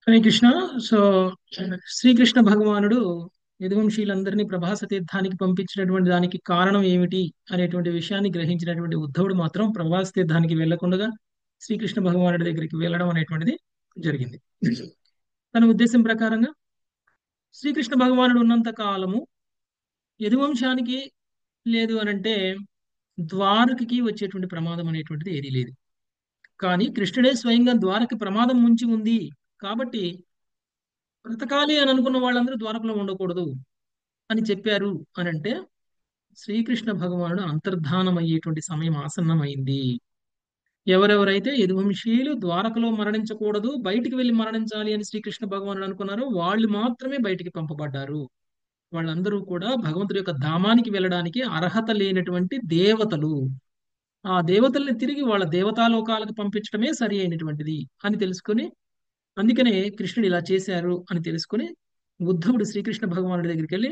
Hare Krishna. So Srikrishna భగవానుడు యదువంశీయులందరినీ ప్రభాస తీర్థానికి పంపించినటువంటి దానికి కారణం ఏమిటి అనేటువంటి విషయాన్ని గ్రహించినటువంటి ఉద్ధవుడు మాత్రం ప్రభాస తీర్థానికి వెళ్లకుండా శ్రీకృష్ణ భగవానుడి దగ్గరికి వెళ్ళడం అనేటువంటిది జరిగింది. తన ఉద్దేశం ప్రకారంగా శ్రీకృష్ణ భగవానుడు ఉన్నంత కాలము యదువంశానికి లేదు అనంటే ద్వారకకి వచ్చేటువంటి ప్రమాదం అనేటువంటిది ఏదీ లేదు. కానీ కృష్ణుడే స్వయంగా ద్వారకి ప్రమాదం ముంచి ఉంది కాబట్టి బ్రతకాలి అని అనుకున్న వాళ్ళందరూ ద్వారకలో ఉండకూడదు అని చెప్పారు అని అంటే శ్రీకృష్ణ భగవానుడు అంతర్ధానం అయ్యేటువంటి సమయం ఆసన్నమైంది. ఎవరెవరైతే యదువంశీయులు ద్వారకలో మరణించకూడదు, బయటికి వెళ్లి మరణించాలి అని శ్రీకృష్ణ భగవానుడు అనుకున్నారో వాళ్ళు మాత్రమే బయటికి పంపబడ్డారు. వాళ్ళందరూ కూడా భగవంతుడి యొక్క ధామానికి వెళ్ళడానికి అర్హత లేనటువంటి దేవతలు. ఆ దేవతల్ని తిరిగి వాళ్ళ దేవతాలోకాలకు పంపించడమే సరి అయినటువంటిది అని తెలుసుకొని, అందుకనే కృష్ణుడు ఇలా చేశారు అని తెలుసుకొని ఉద్ధవుడు శ్రీకృష్ణ భగవానుడి దగ్గరికి వెళ్ళి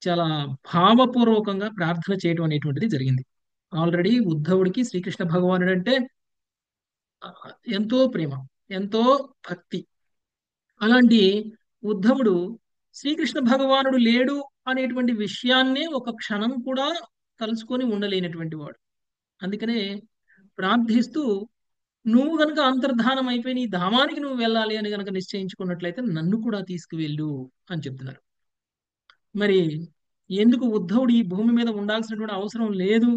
చాలా భావపూర్వకంగా ప్రార్థన చేయడం అనేటువంటిది జరిగింది. ఆల్రెడీ ఉద్ధవుడికి శ్రీకృష్ణ భగవానుడు అంటే ఆ, ఎంతో ప్రేమ, ఎంతో భక్తి. అలాంటి ఉద్ధవుడు శ్రీకృష్ణ భగవానుడు లేడు అనేటువంటి విషయాన్నే ఒక క్షణం కూడా తలుచుకొని ఉండలేనటువంటి వాడు. అందుకనే ప్రార్థిస్తూ, నువ్వు గనక అంతర్ధానం అయిపోయి నీ ధామానికి నువ్వు వెళ్ళాలి అని గనక నిశ్చయించుకున్నట్లయితే నన్ను కూడా తీసుకువెళ్ళు అని చెప్తున్నారు. మరి ఎందుకు ఉద్ధవుడు ఈ భూమి మీద ఉండాల్సినటువంటి అవసరం లేదు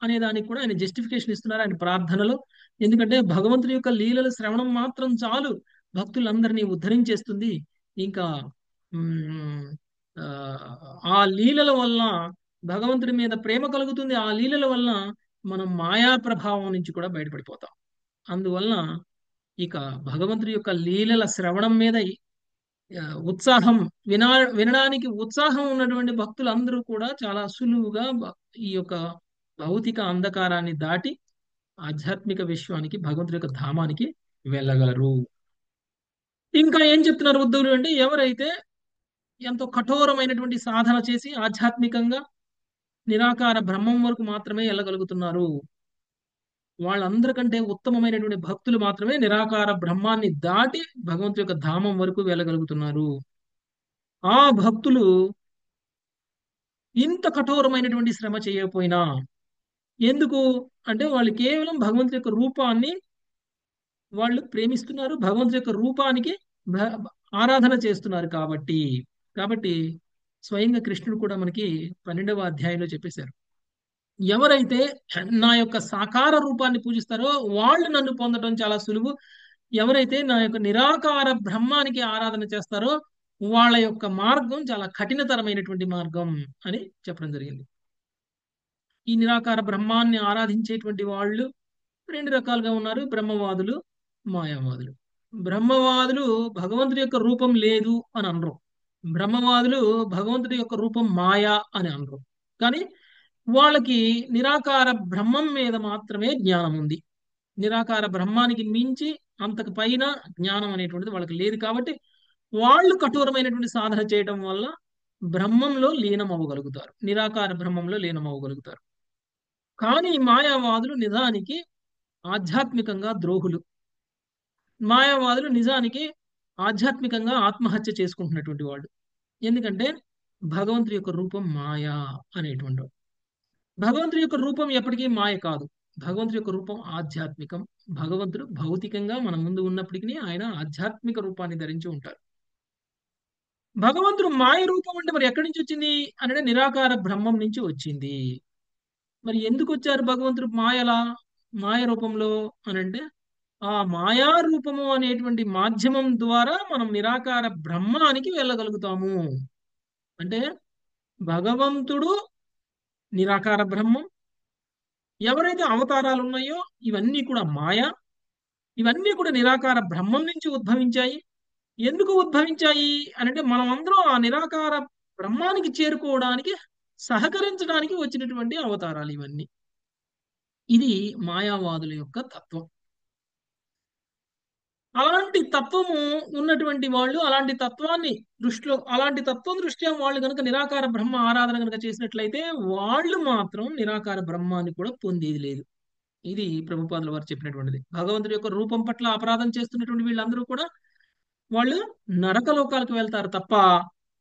అనే దానికి కూడా ఆయన జస్టిఫికేషన్ ఇస్తున్నారు ఆయన ప్రార్థనలో. ఎందుకంటే భగవంతుడి యొక్క లీలల శ్రవణం మాత్రం చాలు భక్తులందరినీ ఉద్ధరించేస్తుంది. ఇంకా మ్, ఆ ఆ లీలల వల్ల భగవంతుడి మీద ప్రేమ కలుగుతుంది. ఆ లీలల వల్ల మనం మాయా ప్రభావం నుంచి కూడా బయటపడిపోతాం. అందువలన ఇక భగవంతుడి యొక్క లీలల శ్రవణం మీద ఆ, ఉత్సాహం వినా వినడానికి ఉత్సాహం ఉన్నటువంటి భక్తులందరూ కూడా చాలా సులువుగా ఈ యొక్క భౌతిక అంధకారాన్ని దాటి ఆధ్యాత్మిక విశ్వానికి భగవంతుడి యొక్క ధామానికి వెళ్ళగలరు. ఇంకా ఏం చెప్తున్నారు ఉద్ధవులు అంటే, ఎవరైతే ఎంతో కఠోరమైనటువంటి సాధన చేసి ఆధ్యాత్మికంగా నిరాకార బ్రహ్మం వరకు మాత్రమే వెళ్ళగలుగుతున్నారు, వాళ్ళందరికంటే ఉత్తమమైనటువంటి భక్తులు మాత్రమే నిరాకార బ్రహ్మాన్ని దాటి భగవంతుడి యొక్క ధామం వరకు వెళ్ళగలుగుతున్నారు. ఆ భక్తులు ఇంత కఠోరమైనటువంటి శ్రమ చేయకపోయినా, ఎందుకు అంటే వాళ్ళు కేవలం భగవంతుడి యొక్క రూపాన్ని వాళ్ళు ప్రేమిస్తున్నారు, భగవంతుడి యొక్క రూపానికి భ- ఆరాధన చేస్తున్నారు కాబట్టి స్వయంగా కృష్ణుడు కూడా మనకి 12వ అధ్యాయంలో చెప్పేశారు, ఎవరైతే నా యొక్క సాకార రూపాన్ని పూజిస్తారో వాళ్ళు నన్ను పొందడం చాలా సులువు, ఎవరైతే నా యొక్క నిరాకార బ్రహ్మానికి ఆరాధన చేస్తారో వాళ్ళ యొక్క మార్గం చాలా కఠినతరమైనటువంటి మార్గం అని చెప్పడం జరిగింది. ఈ నిరాకార బ్రహ్మాన్ని ఆరాధించేటువంటి వాళ్ళు రెండు రకాలుగా ఉన్నారు: బ్రహ్మవాదులు, మాయావాదులు. బ్రహ్మవాదులు భగవంతుడి యొక్క రూపం లేదు అని అనరు, బ్రహ్మవాదులు భగవంతుడి యొక్క రూపం మాయా అని అనరు. కానీ వాళ్ళకి నిరాకార బ్రహ్మం మీద మాత్రమే జ్ఞానం ఉంది. నిరాకార బ్రహ్మానికి మించి అంతకు పైన జ్ఞానం అనేటువంటిది వాళ్ళకి లేదు కాబట్టి వాళ్ళు కఠోరమైనటువంటి సాధన చేయడం వల్ల బ్రహ్మంలో లీనం అవ్వగలుగుతారు, నిరాకార బ్రహ్మంలో లీనం అవ్వగలుగుతారు. కానీ మాయావాదులు నిజానికి ఆధ్యాత్మికంగా ద్రోహులు. మాయావాదులు నిజానికి ఆధ్యాత్మికంగా ఆత్మహత్య చేసుకుంటున్నటువంటి వాళ్ళు. ఎందుకంటే భగవంతుడి యొక్క రూపం మాయా అనేటువంటి వాడు. భగవంతుడి యొక్క రూపం ఎప్పటికీ మాయ కాదు. భగవంతుడి యొక్క రూపం ఆధ్యాత్మికం. భగవంతుడు భౌతికంగా మన ముందు ఉన్నప్పటికీ ఆయన ఆధ్యాత్మిక రూపాన్ని ధరించి ఉంటారు. భగవంతుడు మాయ రూపం అంటే మరి ఎక్కడి నుంచి వచ్చింది అంటే నిరాకార బ్రహ్మం నుంచి వచ్చింది. మరి ఎందుకు వచ్చారు భగవంతుడు మాయలా, మాయ రూపంలో అని అంటే, ఆ మాయా రూపము అనేటువంటి మాధ్యమం ద్వారా మనం నిరాకార బ్రహ్మానికి వెళ్ళగలుగుతాము. అంటే భగవంతుడు నిరాకార బ్రహ్మం, ఎవరైతే అవతారాలు ఉన్నాయో ఇవన్నీ కూడా మాయ, ఇవన్నీ కూడా నిరాకార బ్రహ్మం నుంచి ఉద్భవించాయి. ఎందుకు ఉద్భవించాయి అని అంటే మనం అందరం ఆ నిరాకార బ్రహ్మానికి చేరుకోవడానికి సహకరించడానికి వచ్చినటువంటి అవతారాలు ఇవన్నీ. ఇది మాయావాదుల యొక్క తత్వం. అలాంటి తత్వము ఉన్నటువంటి వాళ్ళు, అలాంటి తత్వాన్ని దృష్టిలో, అలాంటి తత్వం దృష్ట్యా వాళ్ళు కనుక నిరాకార బ్రహ్మ ఆరాధన కనుక చేసినట్లయితే వాళ్ళు మాత్రం నిరాకార బ్రహ్మాన్ని కూడా పొందేది లేదు. ఇది ప్రభుపాదుల వారు చెప్పినటువంటిది. భగవంతుడి యొక్క రూపం పట్ల అపరాధం చేస్తున్నటువంటి వీళ్ళందరూ కూడా వాళ్ళు నరక లోకాలకు వెళ్తారు తప్ప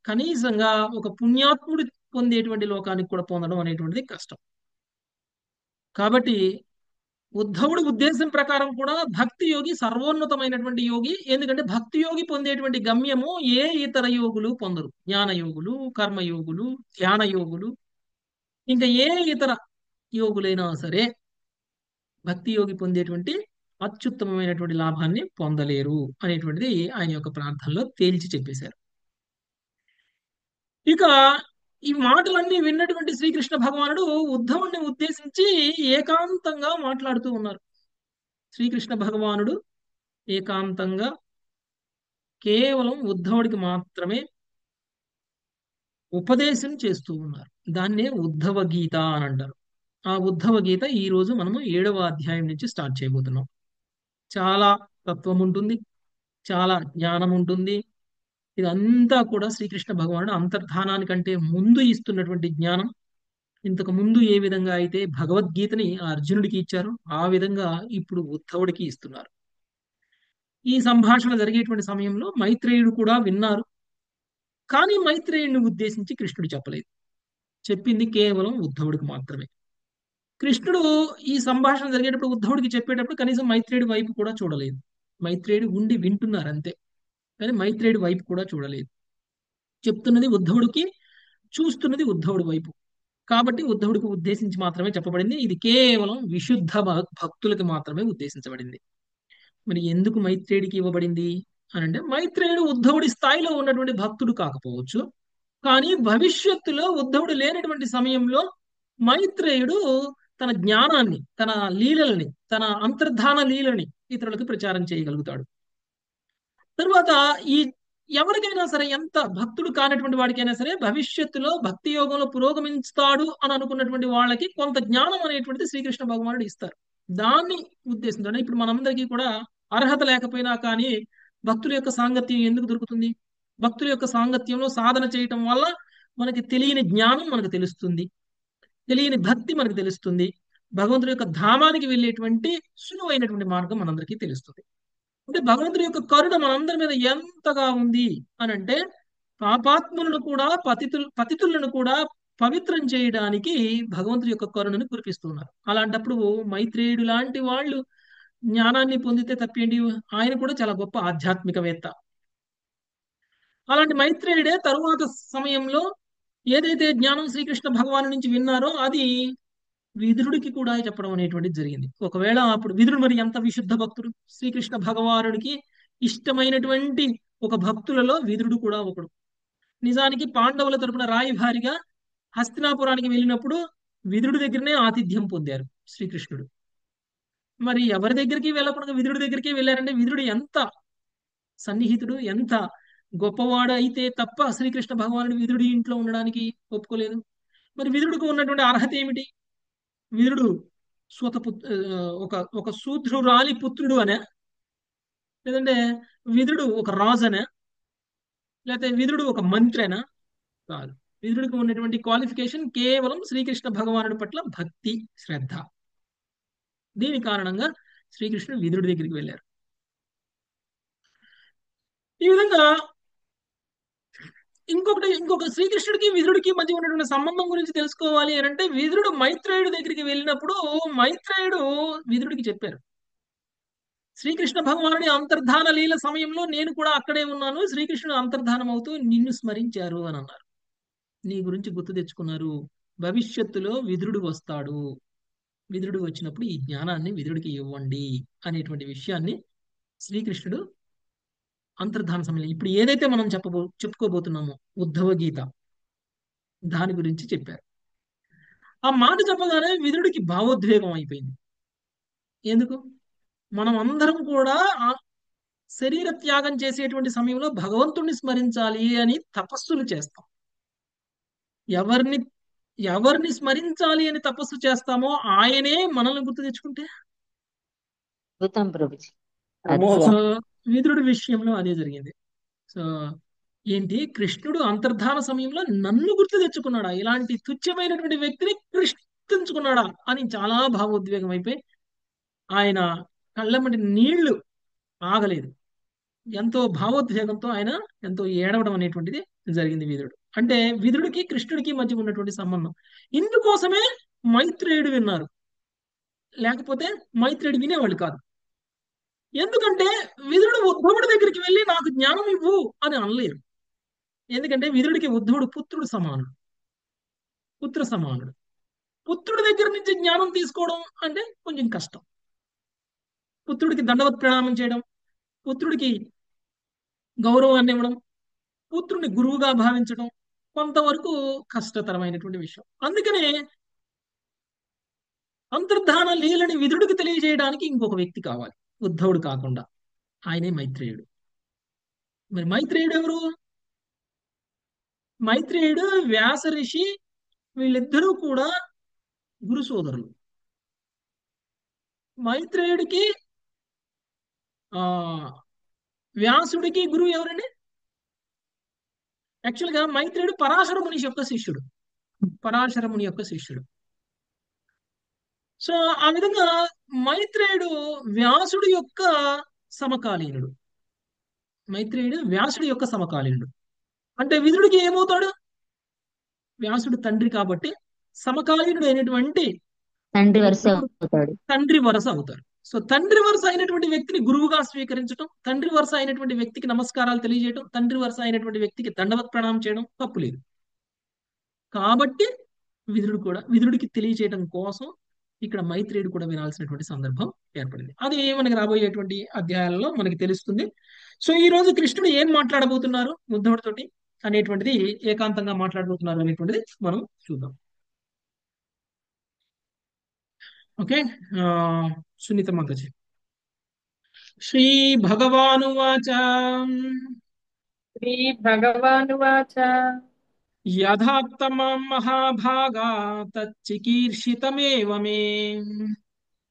కనీసంగా ఒక పుణ్యాత్ముడు పొందేటువంటి లోకానికి కూడా పొందడం అనేటువంటిది కష్టం. కాబట్టి ఉద్ధవుడి ఉద్దేశం ప్రకారం కూడా భక్తి యోగి సర్వోన్నతమైనటువంటి యోగి. ఎందుకంటే భక్తి యోగి పొందేటువంటి గమ్యము ఏ ఇతర యోగులు పొందరు. జ్ఞాన యోగులు, కర్మయోగులు, ధ్యాన యోగులు, ఇంకా ఏ ఇతర యోగులైనా సరే భక్తి యోగి పొందేటువంటి అత్యుత్తమమైనటువంటి లాభాన్ని పొందలేరు అనేటువంటిది ఆయన యొక్క ప్రార్థనలో తేల్చి చెప్పేశారు. ఇక ఈ మాటలన్నీ విన్నటువంటి శ్రీకృష్ణ భగవానుడు ఉద్ధవుణ్ణి ఉద్దేశించి ఏకాంతంగా మాట్లాడుతూ ఉన్నారు. శ్రీకృష్ణ భగవానుడు ఏకాంతంగా కేవలం ఉద్ధవుడికి మాత్రమే ఉపదేశం చేస్తూ ఉన్నారు. దాన్నే ఉద్ధవ గీత అని అంటారు. ఆ ఉద్ధవ గీత ఈ రోజు మనము 7వ అధ్యాయం నుంచి స్టార్ట్ చేయబోతున్నాం. చాలా తత్వం ఉంటుంది, చాలా జ్ఞానం ఉంటుంది. ఇదంతా కూడా శ్రీకృష్ణ భగవానుడు అంతర్ధానానికంటే ముందు ఇస్తున్నటువంటి జ్ఞానం. ఇంతకు ముందు ఏ విధంగా అయితే భగవద్గీతని ఆ అర్జునుడికి ఇచ్చారో ఆ విధంగా ఇప్పుడు ఉద్ధవుడికి ఇస్తున్నారు. ఈ సంభాషణ జరిగేటువంటి సమయంలో మైత్రేయుడు కూడా విన్నారు. కానీ మైత్రేయుడిని ఉద్దేశించి కృష్ణుడు చెప్పలేదు. చెప్పింది కేవలం ఉద్ధవుడికి మాత్రమే. కృష్ణుడు ఈ సంభాషణ జరిగేటప్పుడు ఉద్ధవుడికి చెప్పేటప్పుడు కనీసం మైత్రేయుడి వైపు కూడా చూడలేదు. మైత్రేయుడు ఉండి వింటున్నారు అంతే, కానీ మైత్రేయుడి వైపు కూడా చూడలేదు. చెప్తున్నది ఉద్ధవుడికి, చూస్తున్నది ఉద్ధవుడి వైపు. కాబట్టి ఉద్ధవుడికి ఉద్దేశించి మాత్రమే చెప్పబడింది. ఇది కేవలం విశుద్ధ భక్తులకి మాత్రమే ఉద్దేశించబడింది. మరి ఎందుకు మైత్రేయుడికి ఇవ్వబడింది అని అంటే, మైత్రేయుడు ఉద్ధవుడి స్థాయిలో ఉన్నటువంటి భక్తుడు కాకపోవచ్చు. కానీ భవిష్యత్తులో ఉద్ధవుడు లేనటువంటి సమయంలో మైత్రేయుడు తన జ్ఞానాన్ని, తన లీలల్ని, తన అంతర్ధాన లీలని ఇతరులకు ప్రచారం చేయగలుగుతాడు. తరువాత ఈ ఎవరికైనా సరే, ఎంత భక్తుడు కానటువంటి వాడికైనా సరే భవిష్యత్తులో భక్తి యోగంలో పురోగమిస్తాడు అని అనుకున్నటువంటి వాళ్ళకి కొంత జ్ఞానం అనేటువంటిది శ్రీకృష్ణ భగవానుడు ఇస్తారు. దాన్ని ఉద్దేశించాడు. ఇప్పుడు మనందరికీ కూడా అర్హత లేకపోయినా కానీ భక్తుల యొక్క సాంగత్యం ఎందుకు దొరుకుతుంది? భక్తుల యొక్క సాంగత్యంలో సాధన చేయటం వల్ల మనకి తెలియని జ్ఞానం మనకు తెలుస్తుంది, తెలియని భక్తి మనకు తెలుస్తుంది, భగవంతుడి యొక్క ధామానికి వెళ్ళేటువంటి సులువైనటువంటి మార్గం మనందరికీ తెలుస్తుంది. అంటే భగవంతుడి యొక్క కరుణ మనందరి మీద ఎంతగా ఉంది అని అంటే, పాపాత్ములను కూడా పతితులను కూడా పవిత్రం చేయడానికి భగవంతుడి యొక్క కరుణను కురిపిస్తున్నారు. అలాంటప్పుడు మైత్రేయుడు లాంటి వాళ్ళు జ్ఞానాన్ని పొందితే తప్పేంటి? ఆయన కూడా చాలా గొప్ప ఆధ్యాత్మికవేత్త. అలాంటి మైత్రేయుడే తరువాత సమయంలో ఏదైతే జ్ఞానం శ్రీకృష్ణ భగవాను నుంచి విన్నారో అది విదురుడికి కూడా చెప్పడం అనేటువంటిది జరిగింది. ఒకవేళ అప్పుడు విదురుడు మరి ఎంత విశుద్ధ భక్తుడు! శ్రీకృష్ణ భగవానుడికి ఇష్టమైనటువంటి ఒక భక్తులలో విదురుడు కూడా ఒకడు. నిజానికి పాండవుల తరపున రాయభారిగా హస్తినాపురానికి వెళ్ళినప్పుడు విదురుడి దగ్గరనే ఆతిథ్యం పొందారు శ్రీకృష్ణుడు. మరి ఎవరి దగ్గరికి వెళ్ళకుండా విదురుడి దగ్గరికి వెళ్ళారంటే విదురుడు ఎంత సన్నిహితుడు, ఎంత గొప్పవాడు అయితే తప్ప శ్రీకృష్ణ భగవానుడు విదురుడి ఇంట్లో ఉండడానికి ఒప్పుకోలేదు. మరి విదురుడికి ఉన్నటువంటి అర్హత ఏమిటి? విదురుడు ఒక ఒక శూద్రురాలి పుత్రుడు అనే, లేదంటే విదురుడు ఒక రాజునే, లేకపోతే విదురుడు ఒక మంత్రేనా? కాదు. విదురుడికి ఉన్నటువంటి క్వాలిఫికేషన్ కేవలం శ్రీకృష్ణ భగవానుడి పట్ల భక్తి, శ్రద్ధ. దీని కారణంగా శ్రీకృష్ణుడు విదురుడి దగ్గరికి వెళ్ళారు. ఈ విధంగా ఇంకొక శ్రీకృష్ణుడికి విదురుడికి మధ్య ఉన్నటువంటి సంబంధం గురించి తెలుసుకోవాలి అని అంటే, విదురుడు మైత్రేయుడి దగ్గరికి వెళ్ళినప్పుడు మైత్రేయుడు విదురుడికి చెప్పారు, శ్రీకృష్ణ భగవానుడి అంతర్ధాన లీల సమయంలో నేను కూడా అక్కడే ఉన్నాను, శ్రీకృష్ణుడు అంతర్ధానం అవుతూ నిన్ను స్మరించారు అని అన్నారు. నీ గురించి గుర్తు తెచ్చుకున్నారు. భవిష్యత్తులో విదురుడు వస్తాడు, విదురుడు వచ్చినప్పుడు ఈ జ్ఞానాన్ని విదురుడికి ఇవ్వండి అనేటువంటి విషయాన్ని శ్రీకృష్ణుడు అంతర్ధాన సమయంలో ఇప్పుడు ఏదైతే మనం చెప్పుకోబోతున్నామో ఉద్ధవ గీత, దాని గురించి చెప్పారు. ఆ మాట చెప్పగానే విదురుడికి భావోద్వేగం అయిపోయింది. ఎందుకు? మనం అందరం కూడా ఆ శరీర త్యాగం చేసేటువంటి సమయంలో భగవంతుణ్ణి స్మరించాలి అని తపస్సులు చేస్తాం. ఎవరిని ఎవరిని స్మరించాలి అని తపస్సు చేస్తామో ఆయనే మనల్ని గుర్తు తెచ్చుకుంటే, అద్భుతం ప్రభుజీ, సో అద్భుతం. విదురుడి విషయంలో అదే జరిగింది. సో ఏంటి, కృష్ణుడు అంతర్ధాన సమయంలో నన్ను గుర్తు తెచ్చుకున్నాడా, ఇలాంటి తుచ్చమైనటువంటి వ్యక్తిని కృష్ణించుకున్నాడా అని చాలా భావోద్వేగం అయిపోయి ఆయన కళ్ళమ్మటి నీళ్లు ఆగలేదు. ఎంతో భావోద్వేగంతో ఆయన ఎంతో ఏడవడం అనేటువంటిది జరిగింది విదురుడు. అంటే విదురుడికి కృష్ణుడికి మధ్య ఉన్నటువంటి సంబంధం. ఇందుకోసమే మైత్రేయుడు విన్నారు. లేకపోతే మైత్రేయుడు వినేవాళ్ళు కాదు. ఎందుకంటే విదురుడు ఉద్ధవుడి దగ్గరికి వెళ్ళి నాకు జ్ఞానం ఇవ్వు అని అనలేరు. ఎందుకంటే విదురుడికి ఉద్ధవుడు పుత్రుడు సమానుడు, పుత్ర సమానుడు. పుత్రుడి దగ్గర నుంచి జ్ఞానం తీసుకోవడం అంటే కొంచెం కష్టం. పుత్రుడికి దండవత్ ప్రణామం చేయడం, పుత్రుడికి గౌరవాన్ని ఇవ్వడం, పుత్రుడిని గురువుగా భావించడం కొంతవరకు కష్టతరమైనటువంటి విషయం. అందుకనే అంతర్ధాన లీలని విదురుడికి తెలియజేయడానికి ఇంకొక వ్యక్తి కావాలి, ఉద్ధవుడు కాకుండా. ఆయనే మైత్రేయుడు. మరి మైత్రేయుడు ఎవరు? మైత్రేయుడు వ్యాస ఋషి, వీళ్ళిద్దరూ కూడా గురు సోదరులు. మైత్రేయుడికి ఆ వ్యాసుడికి గురువు ఎవరండి? యాక్చువల్ గా మైత్రేయుడు పరాశర ముని యొక్క శిష్యుడు. పరాశర ముని యొక్క శిష్యుడు. సో ఆ విధంగా మైత్రేయుడు వ్యాసుడి యొక్క సమకాలీనుడు. మైత్రేయుడు వ్యాసుడి యొక్క సమకాలీనుడు. అంటే విదురుడికి ఏమవుతాడు? వ్యాసుడు తండ్రి కాబట్టి సమకాలీనుడు అయినటువంటి తండ్రి వరుస ఉద్ధవుడు అవుతాడు. తండ్రి వరస అవుతారు. సో తండ్రి వరుస అయినటువంటి వ్యక్తిని గురువుగా స్వీకరించడం, తండ్రి వరుస అయినటువంటి వ్యక్తికి నమస్కారాలు తెలియజేయడం, తండ్రి వరుస అయినటువంటి వ్యక్తికి దండవత్ ప్రణామం చేయడం తప్పు లేదు. కాబట్టి విదురుడికి తెలియజేయడం కోసం ఇక్కడ మైత్రేయుడు కూడా వినాల్సినటువంటి సందర్భం ఏర్పడింది. అది మనకి రాబోయేటువంటి అధ్యాయాలలో మనకి తెలుస్తుంది. సో ఈ రోజు కృష్ణుడు ఏం మాట్లాడబోతున్నారు ఉద్ధవుడితోటి అనేటువంటిది, ఏకాంతంగా మాట్లాడబోతున్నారు అనేటువంటిది మనం చూద్దాం. ఓకే. ఆ సునీత మాతాజీ. శ్రీ భగవానువాచ श्रीभगवानुवाच యథాత్తమం మహాభాగా తచ్చికీర్షితమేవ మే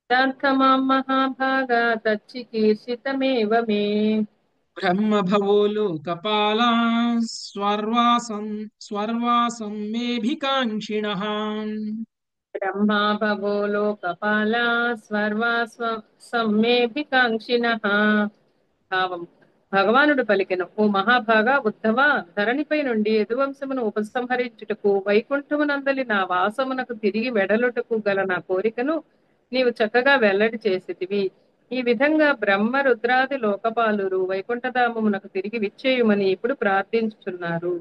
तत्थमां महाभागा तच्चिकीर्षितमेव मे బ్రహ్మభవో లోకపాలా స్వర్వాసం స్వర్వాసం మేభికాంక్షిణః ब्रह्मा भवो लोकपाला స్వర్వా సమ్మేభికాంక్షిణః. భావం: భగవానుడు పలికెను, ఓ మహాభాగా ఉద్ధవ, ధరణిపై నుండి యదువంశమును ఉపసంహరించుటకు వైకుంఠమునందలి నా వాసమునకు తిరిగి వెడలుటకు గల నా కోరికను నీవు చక్కగా వెల్లడి చేసితివి. ఈ విధంగా బ్రహ్మ రుద్రాది లోకపాలురు వైకుంఠధామమునకు తిరిగి విచ్చేయుమని ఇప్పుడు ప్రార్థించుచున్నారు.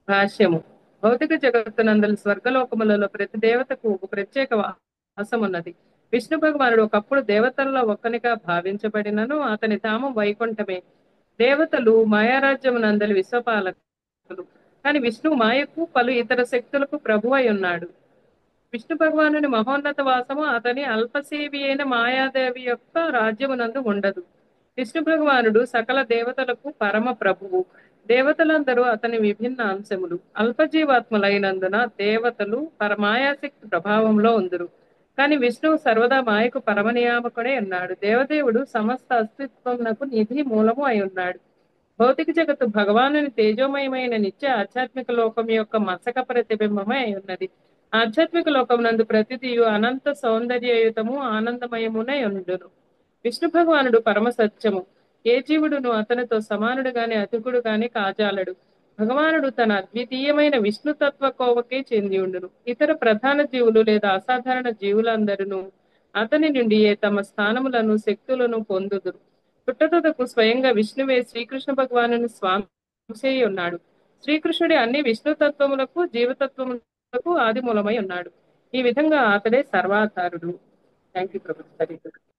భాష్యము: భౌతిక జగత్తునందలి స్వర్గలోకములలో ప్రతి దేవతకు ఒక ప్రత్యేక వాసం ఉన్నది. విష్ణు భగవానుడు ఒకప్పుడు దేవతల్లో ఒక్కనిగా భావించబడినను అతని ధామం వైకుంఠమే. దేవతలు మాయారాజ్యమునందలి విశ్వపాలకులు, కానీ విష్ణు మాయకు పలు ఇతర శక్తులకు ప్రభువై ఉన్నాడు. విష్ణు భగవానుని మహోన్నత వాసము అతని అల్పసేవి అయిన మాయాదేవి యొక్క రాజ్యమునందు ఉండదు. విష్ణు భగవానుడు సకల దేవతలకు పరమ ప్రభువు. దేవతలందరూ అతని విభిన్న అంశములు. అల్పజీవాత్ములైనందున దేవతలు పరమాయాశక్తి ప్రభావంలో ఉందరు. కానీ విష్ణువు సర్వదా మాయకు పరమనియామకుడే ఉన్నాడు. దేవదేవుడు సమస్త అస్తిత్వమునకు నిధి మూలము అయి ఉన్నాడు. భౌతిక జగత్తు భగవానుని తేజోమయమైన నిత్య ఆధ్యాత్మిక లోకం యొక్క మసక ప్రతిబింబమై అయి ఉన్నది. ఆధ్యాత్మిక లోకమునందు ప్రతిదియు అనంత సౌందర్యయుతము ఆనందమయమునై ఉండును. విష్ణు భగవానుడు పరమ సత్యము. ఏ జీవుడును అతనితో సమానుడు గాని అతికుడు గాని కాజాలడు. భగవానుడు తన అద్వితీయమైన విష్ణుతత్వ కోవకే చెంది ఉండును. ఇతర ప్రధాన జీవులు లేదా అసాధారణ జీవులందరూ అతని నుండి తమ స్థానములను శక్తులను పొందుదురు. పుట్టతుదకు స్వయంగా విష్ణువే శ్రీకృష్ణ భగవానుని స్వామి ఉన్నాడు. శ్రీకృష్ణుడి అన్ని విష్ణుతత్వములకు జీవతత్వములకు ఆది మూలమై ఉన్నాడు. ఈ విధంగా అతడే సర్వాధారుడు. Thank you Prabhu.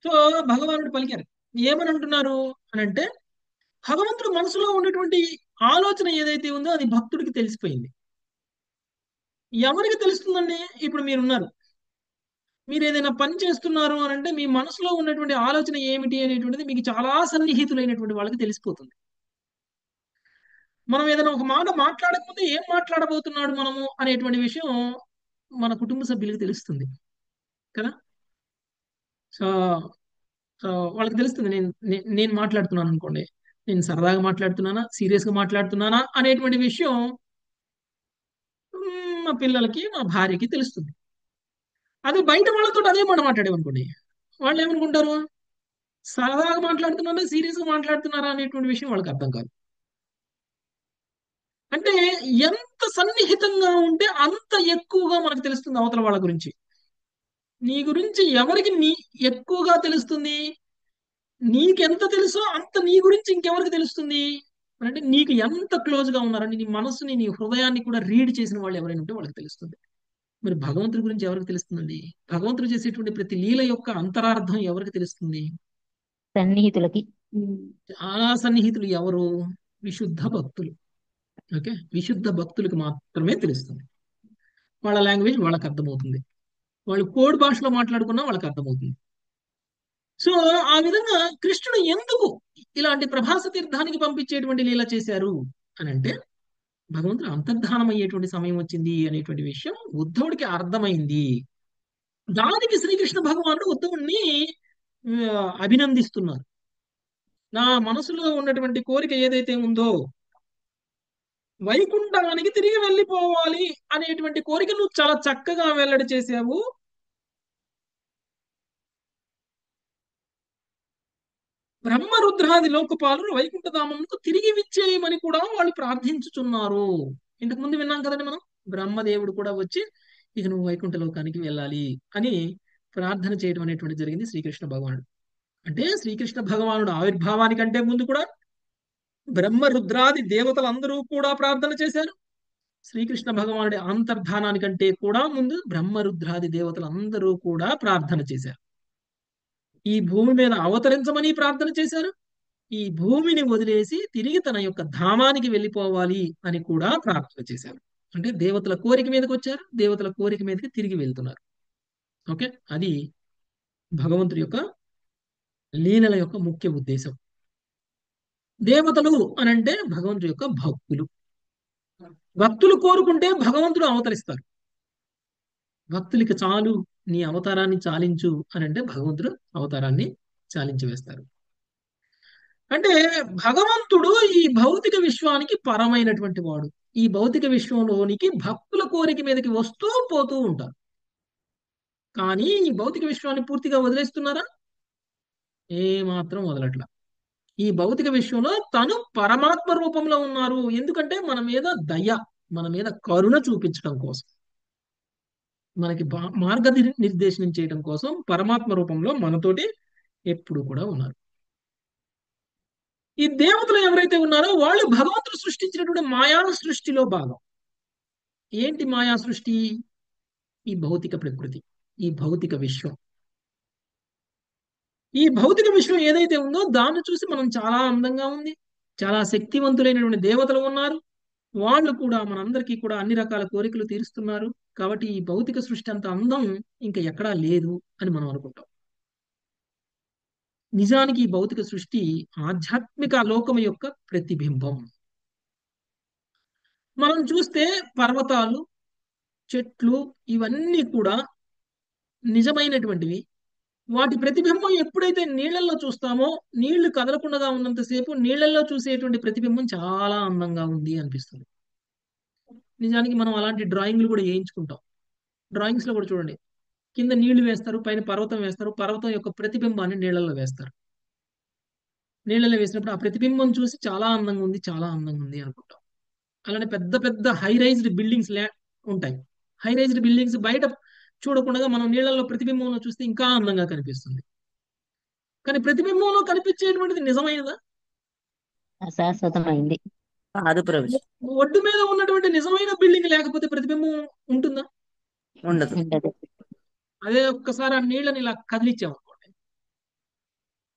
సో భగవానుడు పలికారు. ఏమని అంటున్నారు అని అంటే, భగవంతుడు మనసులో ఉన్నటువంటి ఆలోచన ఏదైతే ఉందో అది భక్తుడికి తెలిసిపోయింది. ఎవరికి తెలుస్తుందండి? ఇప్పుడు మీరున్నారు, మీరు ఏదైనా పని చేస్తున్నారు అని అంటే మీ మనసులో ఉన్నటువంటి ఆలోచన ఏమిటి అనేటువంటిది మీకు చాలా సన్నిహితులైనటువంటి వాళ్ళకి తెలిసిపోతుంది. మనం ఏదైనా ఒక మాట మాట్లాడకముందే ఏం మాట్లాడబోతున్నాడు మనము అనేటువంటి విషయం మన కుటుంబ సభ్యులకు తెలుస్తుంది కదా. సో సో వాళ్ళకి తెలుస్తుంది, నేను మాట్లాడుతున్నాను అనుకోండి, నేను సరదాగా మాట్లాడుతున్నానా, సీరియస్ గా మాట్లాడుతున్నానా అనేటువంటి విషయం మా పిల్లలకి, మా భార్యకి తెలుస్తుంది. అది బయట వాళ్ళతో అదే మాట మాట్లాడేమనుకోండి, వాళ్ళు ఏమనుకుంటారు, సరదాగా మాట్లాడుతున్నారా సీరియస్ గా మాట్లాడుతున్నారా అనేటువంటి విషయం వాళ్ళకి అర్థం కాదు. అంటే ఎంత సన్నిహితంగా ఉంటే అంత ఎక్కువగా మనకు తెలుస్తుంది అవతల వాళ్ళ గురించి. నీ గురించి ఎవరికి ఎక్కువగా తెలుస్తుంది? నీకెంత తెలుసో అంత నీ గురించి ఇంకెవరికి తెలుస్తుంది? అంటే నీకు ఎంత క్లోజ్ గా ఉన్నారని నీ మనసుని నీ హృదయాన్ని కూడా రీడ్ చేసిన వాళ్ళు ఎవరైనా ఉంటే వాళ్ళకి తెలుస్తుంది. మరి భగవంతుడి గురించి ఎవరికి తెలుస్తుందండి? భగవంతుడు చేసేటువంటి ప్రతి లీల యొక్క అంతరార్థం ఎవరికి తెలుస్తుంది? సన్నిహితులకి. చాలా సన్నిహితులు ఎవరు? విశుద్ధ భక్తులు. ఓకే, విశుద్ధ భక్తులకు మాత్రమే తెలుస్తుంది. వాళ్ళ లాంగ్వేజ్ వాళ్ళకి అర్థమవుతుంది. వాళ్ళు కోడ్ భాషలో మాట్లాడుకున్నా వాళ్ళకి అర్థమవుతుంది. సో ఆ విధంగా కృష్ణుడు ఎందుకు ఇలాంటి ప్రభాస తీర్థానికి పంపించేటువంటి లీల చేశారు అని అంటే, భగవంతుడు అంతర్ధానం అయ్యేటువంటి సమయం వచ్చింది అనేటువంటి విషయం ఉద్ధవుడికి అర్థమైంది. దానికి శ్రీకృష్ణ భగవానుడు ఉద్ధవుడిని అభినందిస్తున్నారు. నా మనసులో ఉన్నటువంటి కోరిక ఏదైతే ఉందో, వైకుంఠానికి తిరిగి వెళ్ళిపోవాలి అనేటువంటి కోరిక నువ్వు చాలా చక్కగా వెల్లడి చేశావు. బ్రహ్మరుద్రాది లోకపాలు వైకుంఠధామంకు తిరిగి విచ్చేయమని కూడా వాళ్ళు ప్రార్థించుచున్నారు. ఇంతకు ముందు విన్నాం కదండి మనం, బ్రహ్మదేవుడు కూడా వచ్చి ఇక నువ్వు వైకుంఠ లోకానికి వెళ్ళాలి అని ప్రార్థన చేయడం అనేటువంటి జరిగింది శ్రీకృష్ణ భగవానుడు. అంటే శ్రీకృష్ణ భగవానుడు ఆవిర్భావానికంటే ముందు కూడా బ్రహ్మరుద్రాది దేవతలందరూ కూడా ప్రార్థన చేశారు. శ్రీకృష్ణ భగవానుడి అంతర్ధానానికంటే కూడా ముందు బ్రహ్మరుద్రాది దేవతలందరూ కూడా ప్రార్థన చేశారు. ఈ భూమి మీద అవతరించమని ప్రార్థన చేశారు. ఈ భూమిని వదిలేసి తిరిగి తన యొక్క ధామానికి వెళ్ళిపోవాలి అని కూడా ప్రార్థన చేశారు. అంటే దేవతల కోరిక మీదకి వచ్చారు, దేవతల కోరిక మీదకి తిరిగి వెళ్తున్నారు. ఓకే, అది భగవంతుడి యొక్క లీలల యొక్క ముఖ్య ఉద్దేశం. దేవతలు అని అంటే భగవంతుడి యొక్క భక్తులు. భక్తులు కోరుకుంటే భగవంతుడు అవతరిస్తారు. భక్తులకి చాలు నీ అవతారాన్ని చాలించు అని అంటే భగవంతుడు అవతారాన్ని చాలించి వేస్తారు. అంటే భగవంతుడు ఈ భౌతిక విశ్వానికి పరమైనటువంటి వాడు. ఈ భౌతిక విశ్వంలోనికి భక్తుల కోరిక మీదకి వస్తూ పోతూ ఉంటారు. కానీ ఈ భౌతిక విశ్వాన్ని పూర్తిగా వదిలేస్తున్నారా? ఏమాత్రం వదలట్ల. ఈ భౌతిక విశ్వంలో తను పరమాత్మ రూపంలో ఉన్నారు. ఎందుకంటే మన మీద దయ, మన మీద కరుణ చూపించడం కోసం, మనకి మార్గనిర్దేశనం చేయడం కోసం పరమాత్మ రూపంలో మనతోటి ఎప్పుడు కూడా ఉన్నారు. ఈ దేవతలు ఎవరైతే ఉన్నారో వాళ్ళు భగవంతుడు సృష్టించినటువంటి మాయా సృష్టిలో భాగం. ఏంటి మాయా సృష్టి? ఈ భౌతిక ప్రకృతి, ఈ భౌతిక విశ్వం. ఈ భౌతిక విశ్వం ఏదైతే ఉందో దాన్ని చూసి మనం చాలా అందంగా ఉంది, చాలా శక్తివంతులైనటువంటి దేవతలు ఉన్నారు, వాళ్ళు కూడా మనందరికీ కూడా అన్ని రకాల కోరికలు తీరుస్తున్నారు. కాబట్టి ఈ భౌతిక సృష్టి అంత అందం ఇంకా ఎక్కడా లేదు అని మనం అనుకుంటాం. నిజానికి ఈ భౌతిక సృష్టి ఆధ్యాత్మిక లోకం యొక్క ప్రతిబింబం. మనం చూస్తే పర్వతాలు, చెట్లు ఇవన్నీ కూడా నిజమైనటువంటివి. వాటి ప్రతిబింబం ఎప్పుడైతే నీళ్ళల్లో చూస్తామో, నీళ్లు కదలకుండా ఉన్నంతసేపు నీళ్ళల్లో చూసేటువంటి ప్రతిబింబం చాలా అందంగా ఉంది అనిపిస్తుంది. నిజానికి మనం అలాంటి డ్రాయింగ్లు కూడా వేయించుకుంటాం. డ్రాయింగ్స్ లో కూడా చూడండి, కింద నీళ్లు వేస్తారు, పైన పర్వతం వేస్తారు, పర్వతం యొక్క ప్రతిబింబాన్ని నీళ్ళల్లో వేస్తారు. నీళ్ళలో వేసినప్పుడు ఆ ప్రతిబింబం చూసి చాలా అందంగా ఉంది, చాలా అందంగా ఉంది అనుకుంటాం. అలానే పెద్ద పెద్ద హై రైజ్డ్ బిల్డింగ్స్ ఉంటాయి. హై రైజ్డ్ బిల్డింగ్స్ బయట చూడకుండా మనం నీళ్ళల్లో ప్రతిబింబంలో చూస్తే ఇంకా అందంగా కనిపిస్తుంది. కానీ ప్రతిబింబంలో కనిపించేటువంటిది నిజమైనదా? అశాశ్వతమైంది. కాదు ప్రభుజీ, ఒడ్డు మీద ఉన్నటువంటి నిజమైన బిల్డింగ్ లేకపోతే ప్రతిబింబం ఉంటుందా? ఉండదు. ఉండదు. అదే ఒక్కసారి ఆ నీళ్ళని ఇలా కదిలిచ్చామనుకోండి,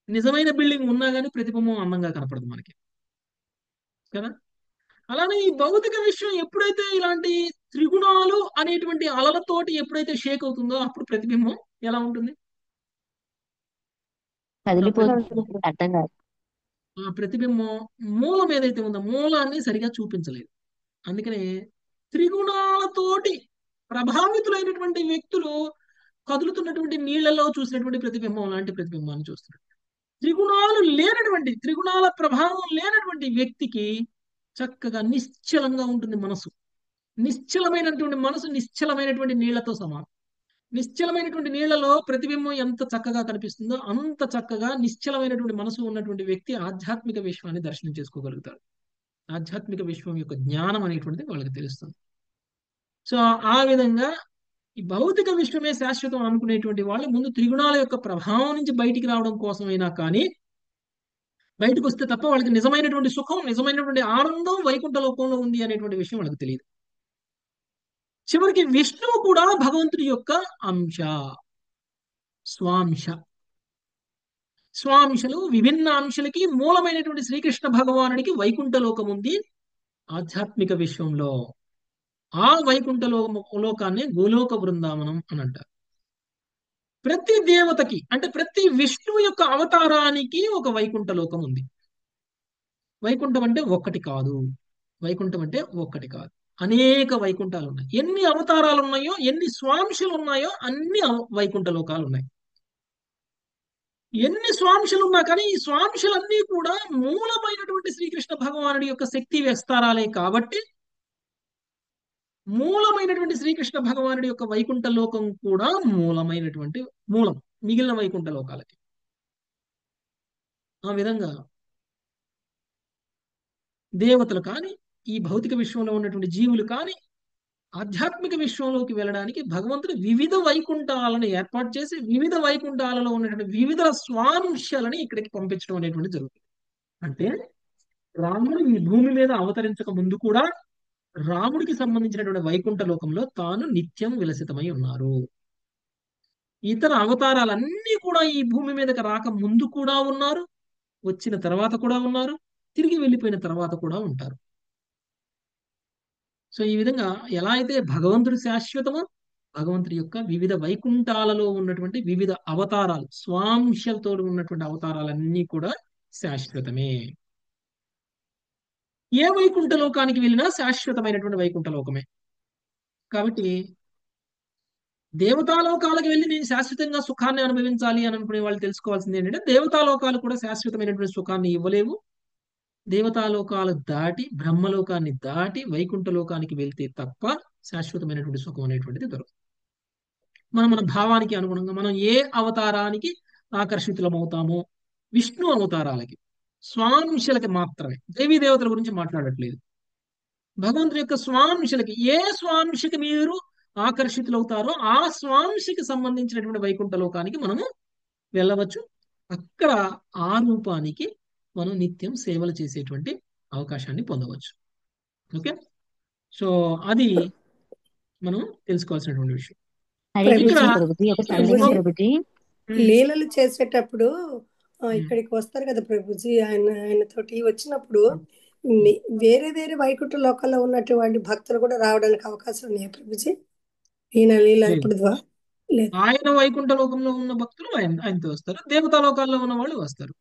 నిజమైన బిల్డింగ్ ఉన్నా కానీ ప్రతిబింబం అందంగా కనపడదు మనకి కదా. అలానే ఈ భౌతిక విషయం ఎప్పుడైతే ఇలాంటి త్రిగుణాలు అనేటువంటి అలలతోటి ఎప్పుడైతే షేక్ అవుతుందో అప్పుడు ప్రతిబింబం ఎలా ఉంటుంది? కదిలిపోతుంది, అర్థం కాదు. ఆ ప్రతిబింబం మూలం ఏదైతే ఉందో మూలాన్ని సరిగా చూపించలేదు. అందుకనే త్రిగుణాలతోటి ప్రభావితులైనటువంటి వ్యక్తులు కదులుతున్నటువంటి నీళ్లలో చూసినటువంటి ప్రతిబింబం లాంటి ప్రతిబింబాన్ని చూస్తున్నారు. త్రిగుణాల ప్రభావం లేనటువంటి వ్యక్తికి చక్కగా నిశ్చలంగా ఉంటుంది మనసు. నిశ్చలమైనటువంటి మనసు నిశ్చలమైనటువంటి నీళ్లతో సమానం. నిశ్చలమైనటువంటి నీళ్లలో ప్రతిబింబం ఎంత చక్కగా కనిపిస్తుందో అంత చక్కగా నిశ్చలమైనటువంటి మనసు ఉన్నటువంటి వ్యక్తి ఆధ్యాత్మిక విశ్వాన్ని దర్శనం చేసుకోగలుగుతాడు. ఆధ్యాత్మిక విశ్వం యొక్క జ్ఞానం అనేటువంటిది వాళ్ళకి తెలుస్తుంది. సో ఆ విధంగా ఈ భౌతిక విశ్వమే శాశ్వతం అనుకునేటువంటి వాళ్ళు ముందు త్రిగుణాల యొక్క ప్రభావం నుంచి బయటికి రావడం కోసమైనా కానీ బయటకు వస్తే తప్ప వాళ్ళకి నిజమైనటువంటి సుఖం, నిజమైనటువంటి ఆనందం వైకుంఠ లోకంలో ఉంది అనేటువంటి విషయం వాళ్ళకి తెలియదు. చివరికి విష్ణువు కూడా భగవంతుడి యొక్క అంశ, స్వాంశ. స్వాంశలు విభిన్న అంశలకి మూలమైనటువంటి శ్రీకృష్ణ భగవానుడికి వైకుంఠ లోకం ఉంది ఆధ్యాత్మిక విశ్వంలో. ఆ వైకుంఠ లోకాన్ని గోలోక బృందావనం అని అంటారు. ప్రతి దేవతకి అంటే ప్రతి విష్ణువు యొక్క అవతారానికి ఒక వైకుంఠ లోకం ఉంది. వైకుంఠం అంటే ఒక్కటి కాదు, వైకుంఠం అంటే ఒక్కటి కాదు, అనేక వైకుంఠాలు ఉన్నాయి. ఎన్ని అవతారాలు ఉన్నాయో, ఎన్ని స్వాంశలు ఉన్నాయో అన్ని వైకుంఠ లోకాలు ఉన్నాయి. ఎన్ని స్వాంశలు ఉన్నా కానీ ఈ స్వాంశలన్నీ కూడా మూలమైనటువంటి శ్రీకృష్ణ భగవానుడి యొక్క శక్తి విస్తారాలే కాబట్టి మూలమైనటువంటి శ్రీకృష్ణ భగవానుడి యొక్క వైకుంఠ లోకం కూడా మూలమైనటువంటి మూలం మిగిలిన వైకుంఠ లోకాలకి. ఆ విధంగా దేవతలు కానీ ఈ భౌతిక విశ్వంలో ఉన్నటువంటి జీవులు కానీ ఆధ్యాత్మిక విశ్వంలోకి వెళ్ళడానికి భగవంతుడు వివిధ వైకుంఠాలను ఏర్పాటు చేసి వివిధ వైకుంఠాలలో ఉన్నటువంటి వివిధ స్వాంశాలని ఇక్కడికి పంపించడం అనేటువంటి జరుగుతుంది. అంటే రాముడు ఈ భూమి మీద అవతరించక ముందు కూడా రాముడికి సంబంధించినటువంటి వైకుంఠ లోకంలో తాను నిత్యం విలసితమై ఉన్నారు. ఇతర అవతారాలన్నీ కూడా ఈ భూమి మీదకి రాక ముందు కూడా ఉన్నారు, వచ్చిన తర్వాత కూడా ఉన్నారు, తిరిగి వెళ్ళిపోయిన తర్వాత కూడా ఉంటారు. సో ఈ విధంగా ఎలా అయితే భగవంతుడు శాశ్వతమో భగవంతుడి యొక్క వివిధ వైకుంఠాలలో ఉన్నటువంటి వివిధ అవతారాలు, స్వాంశలతో ఉన్నటువంటి అవతారాలన్నీ కూడా శాశ్వతమే. ఏ వైకుంఠ లోకానికి వెళ్ళినా శాశ్వతమైనటువంటి వైకుంఠ లోకమే. కాబట్టి దేవతాలోకాలకు వెళ్ళి నేను శాశ్వతంగా సుఖాన్ని అనుభవించాలి అని అనుకునే వాళ్ళు తెలుసుకోవాల్సింది ఏంటంటే దేవతాలోకాలు కూడా శాశ్వతమైనటువంటి సుఖాన్ని ఇవ్వలేవు. దేవతాలోకాలు దాటి బ్రహ్మలోకాన్ని దాటి వైకుంఠ లోకానికి వెళ్తే తప్ప శాశ్వతమైనటువంటి సుఖం అనేటువంటిది దొరకదు. మన భావానికి అనుగుణంగా మనం ఏ అవతారానికి ఆకర్షితులమవుతామో విష్ణు అవతారాలకి, స్వాంశలకి మాత్రమే, దేవీ దేవతల గురించి మాట్లాడట్లేదు. భగవంతుడి యొక్క స్వాంశలకి ఏ స్వాంశకి మీరు ఆకర్షితులవుతారో ఆ స్వాంశకి సంబంధించినటువంటి వైకుంఠ లోకానికి మనము వెళ్ళవచ్చు. అక్కడ ఆ రూపానికి మనం నిత్యం సేవలు చేసేటువంటి అవకాశాన్ని పొందవచ్చు. ఓకే, సో అది మనం తెలుసుకోవాల్సినటువంటి విషయం. హరే ఇక్కడ కృష్ణ ప్రభుజీ, ఒక సందేహం ప్రభుజీ. లీలలు చేసేటప్పుడు ఇక్కడికి వస్తారు కదా ప్రభుజీ, ఆయనతోటి వచ్చినప్పుడు వేరే వేరే వైకుంఠ లోకాల్లో ఉన్నటువంటి భక్తులు కూడా రావడానికి అవకాశం ఉన్నాయా ప్రభుజీ? ఈయన లీల ఇప్పుడు లేదు. ఆయన వైకుంఠ లోకంలో ఉన్న భక్తులు ఆయనతో వస్తారు, దేవతా లోకాల్లో ఉన్న వాళ్ళు వస్తారు.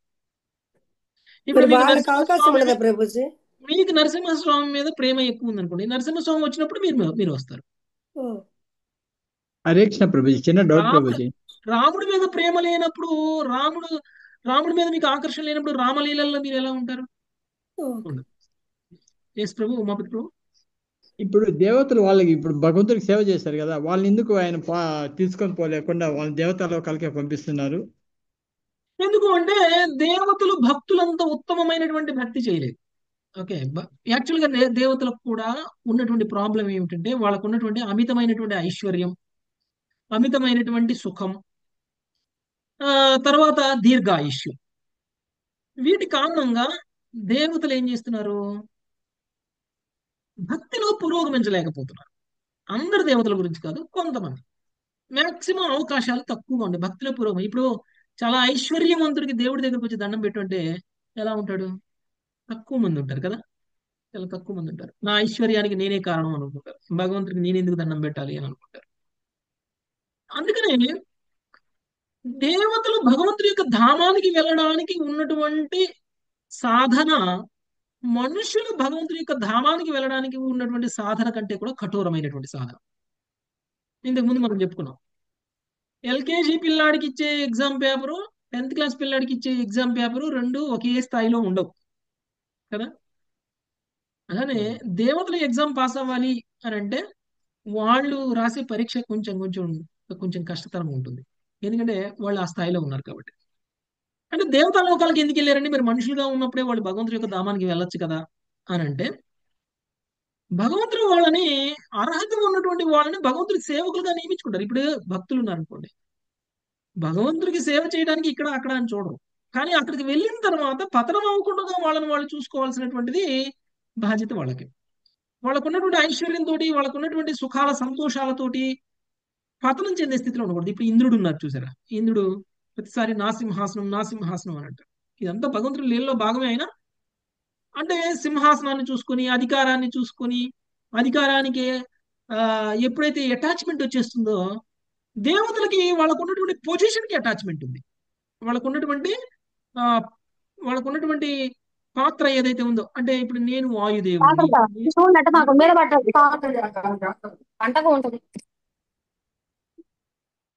ఇప్పుడు మీకు వాళ్ళకి అవకాశం ఉండదా ప్రభుజీ? మీకు నరసింహస్వామి మీద ప్రేమ ఎక్కువ ఉంది అనుకోండి, నరసింహస్వామి వచ్చినప్పుడు మీరు వస్తారు. హరే కృష్ణ ప్రభుజీ, చిన్న డౌట్ ప్రభుజీ. రాముడి మీద ప్రేమ లేనప్పుడు, రాముడి మీద మీకు ఆకర్షణ లేనప్పుడు రామలీలల్లో మీరు ఎలా ఉంటారు? ఎస్ ప్రభు, ఉమాపతి ప్రభు. ఇప్పుడు దేవతలు వాళ్ళకి ఇప్పుడు భగవంతుడికి సేవ చేశారు కదా, వాళ్ళని ఎందుకు ఆయన తీసుకొని పోలేకుండా వాళ్ళ దేవతా లోకాలకే పంపిస్తున్నారు? ఎందుకు అంటే దేవతలు భక్తులంతా ఉత్తమమైనటువంటి భక్తి చేయలేదు. ఓకే, యాక్చువల్గా దేవతలకు కూడా ఉన్నటువంటి ప్రాబ్లం ఏమిటంటే వాళ్ళకు ఉన్నటువంటి అమితమైనటువంటి ఐశ్వర్యం, అమితమైనటువంటి సుఖం, తర్వాత దీర్ఘాయుష్యం. వీటి కారణంగా దేవతలు ఏం చేస్తున్నారు? భక్తిలో పురోగమించలేకపోతున్నారు. అందరు దేవతల గురించి కాదు, కొంతమంది. మాక్సిమం అవకాశాలు తక్కువగా ఉన్నాయి భక్తిలో పురోగమనం. ఇప్పుడు చాలా ఐశ్వర్యవంతుడికి దేవుడి దగ్గరకు వచ్చి దండం పెట్టంటే ఎలా ఉంటాడు? తక్కువ మంది ఉంటారు కదా, చాలా తక్కువ మంది ఉంటారు. నా ఐశ్వర్యానికి నేనే కారణం అనుకుంటారు, భగవంతుడికి నేను ఎందుకు దండం పెట్టాలి అని అనుకుంటారు. అందుకనే దేవతలు భగవంతుడి యొక్క ధామానికి వెళ్ళడానికి ఉన్నటువంటి సాధన మనుషులు భగవంతుడి యొక్క ధామానికి వెళ్ళడానికి ఉన్నటువంటి సాధన కంటే కూడా కఠోరమైనటువంటి సాధన. ఇంతకుముందు మనం చెప్పుకున్నాం, ఎల్కేజీ పిల్లాడికి ఇచ్చే ఎగ్జామ్ పేపరు 10th క్లాస్ పిల్లాడికి ఇచ్చే ఎగ్జామ్ పేపరు రెండు ఒకే స్థాయిలో ఉండవు కదా. అలానే దేవతలు ఎగ్జామ్ పాస్ అవ్వాలి అని అంటే వాళ్ళు రాసే పరీక్ష కొంచెం కొంచెం కష్టతరం ఉంటుంది. ఎందుకంటే వాళ్ళు ఆ స్థాయిలో ఉన్నారు కాబట్టి. అంటే దేవతా లోకాలకు ఎందుకు వెళ్ళారండి? మరి మనుషులుగా ఉన్నప్పుడే వాళ్ళు భగవంతుడి యొక్క ధామానికి వెళ్ళొచ్చు కదా అని అంటే, భగవంతుడు వాళ్ళని అర్హత ఉన్నటువంటి వాళ్ళని భగవంతుడికి సేవకులుగా నియమించుకుంటారు. ఇప్పుడు భక్తులు ఉన్నారనుకోండి, భగవంతుడికి సేవ చేయడానికి ఇక్కడ అక్కడ అని చూడరు. కానీ అక్కడికి వెళ్ళిన తర్వాత పతనం అవ్వకుండా వాళ్ళని వాళ్ళు చూసుకోవాల్సినటువంటిది బాధ్యత వాళ్ళకి. వాళ్ళకున్నటువంటి ఐశ్వర్యంతో, వాళ్ళకున్నటువంటి సుఖాల సంతోషాలతోటి పతనం చెందే స్థితిలో ఉండకూడదు. ఇప్పుడు ఇంద్రుడు ఉన్నారు చూసారా? ఇంద్రుడు ప్రతిసారి నా సింహాసనం నా సింహాసనం అని అంటారు. ఇదంతా భగవంతుడి లీలలో భాగమే. అయినా అంటే సింహాసనాన్ని చూసుకొని, అధికారాన్ని చూసుకొని, అధికారానికి ఎప్పుడైతే అటాచ్మెంట్ వచ్చేస్తుందో, దేవతలకి వాళ్ళకు ఉన్నటువంటి పొజిషన్కి అటాచ్మెంట్ ఉంది. వాళ్ళకున్నటువంటి ఆ వాళ్ళకున్నటువంటి పాత్ర ఏదైతే ఉందో, అంటే ఇప్పుడు నేను వాయుదేవుడిని, చూడండి మాకు మీద పంటగా ఉంటుంది.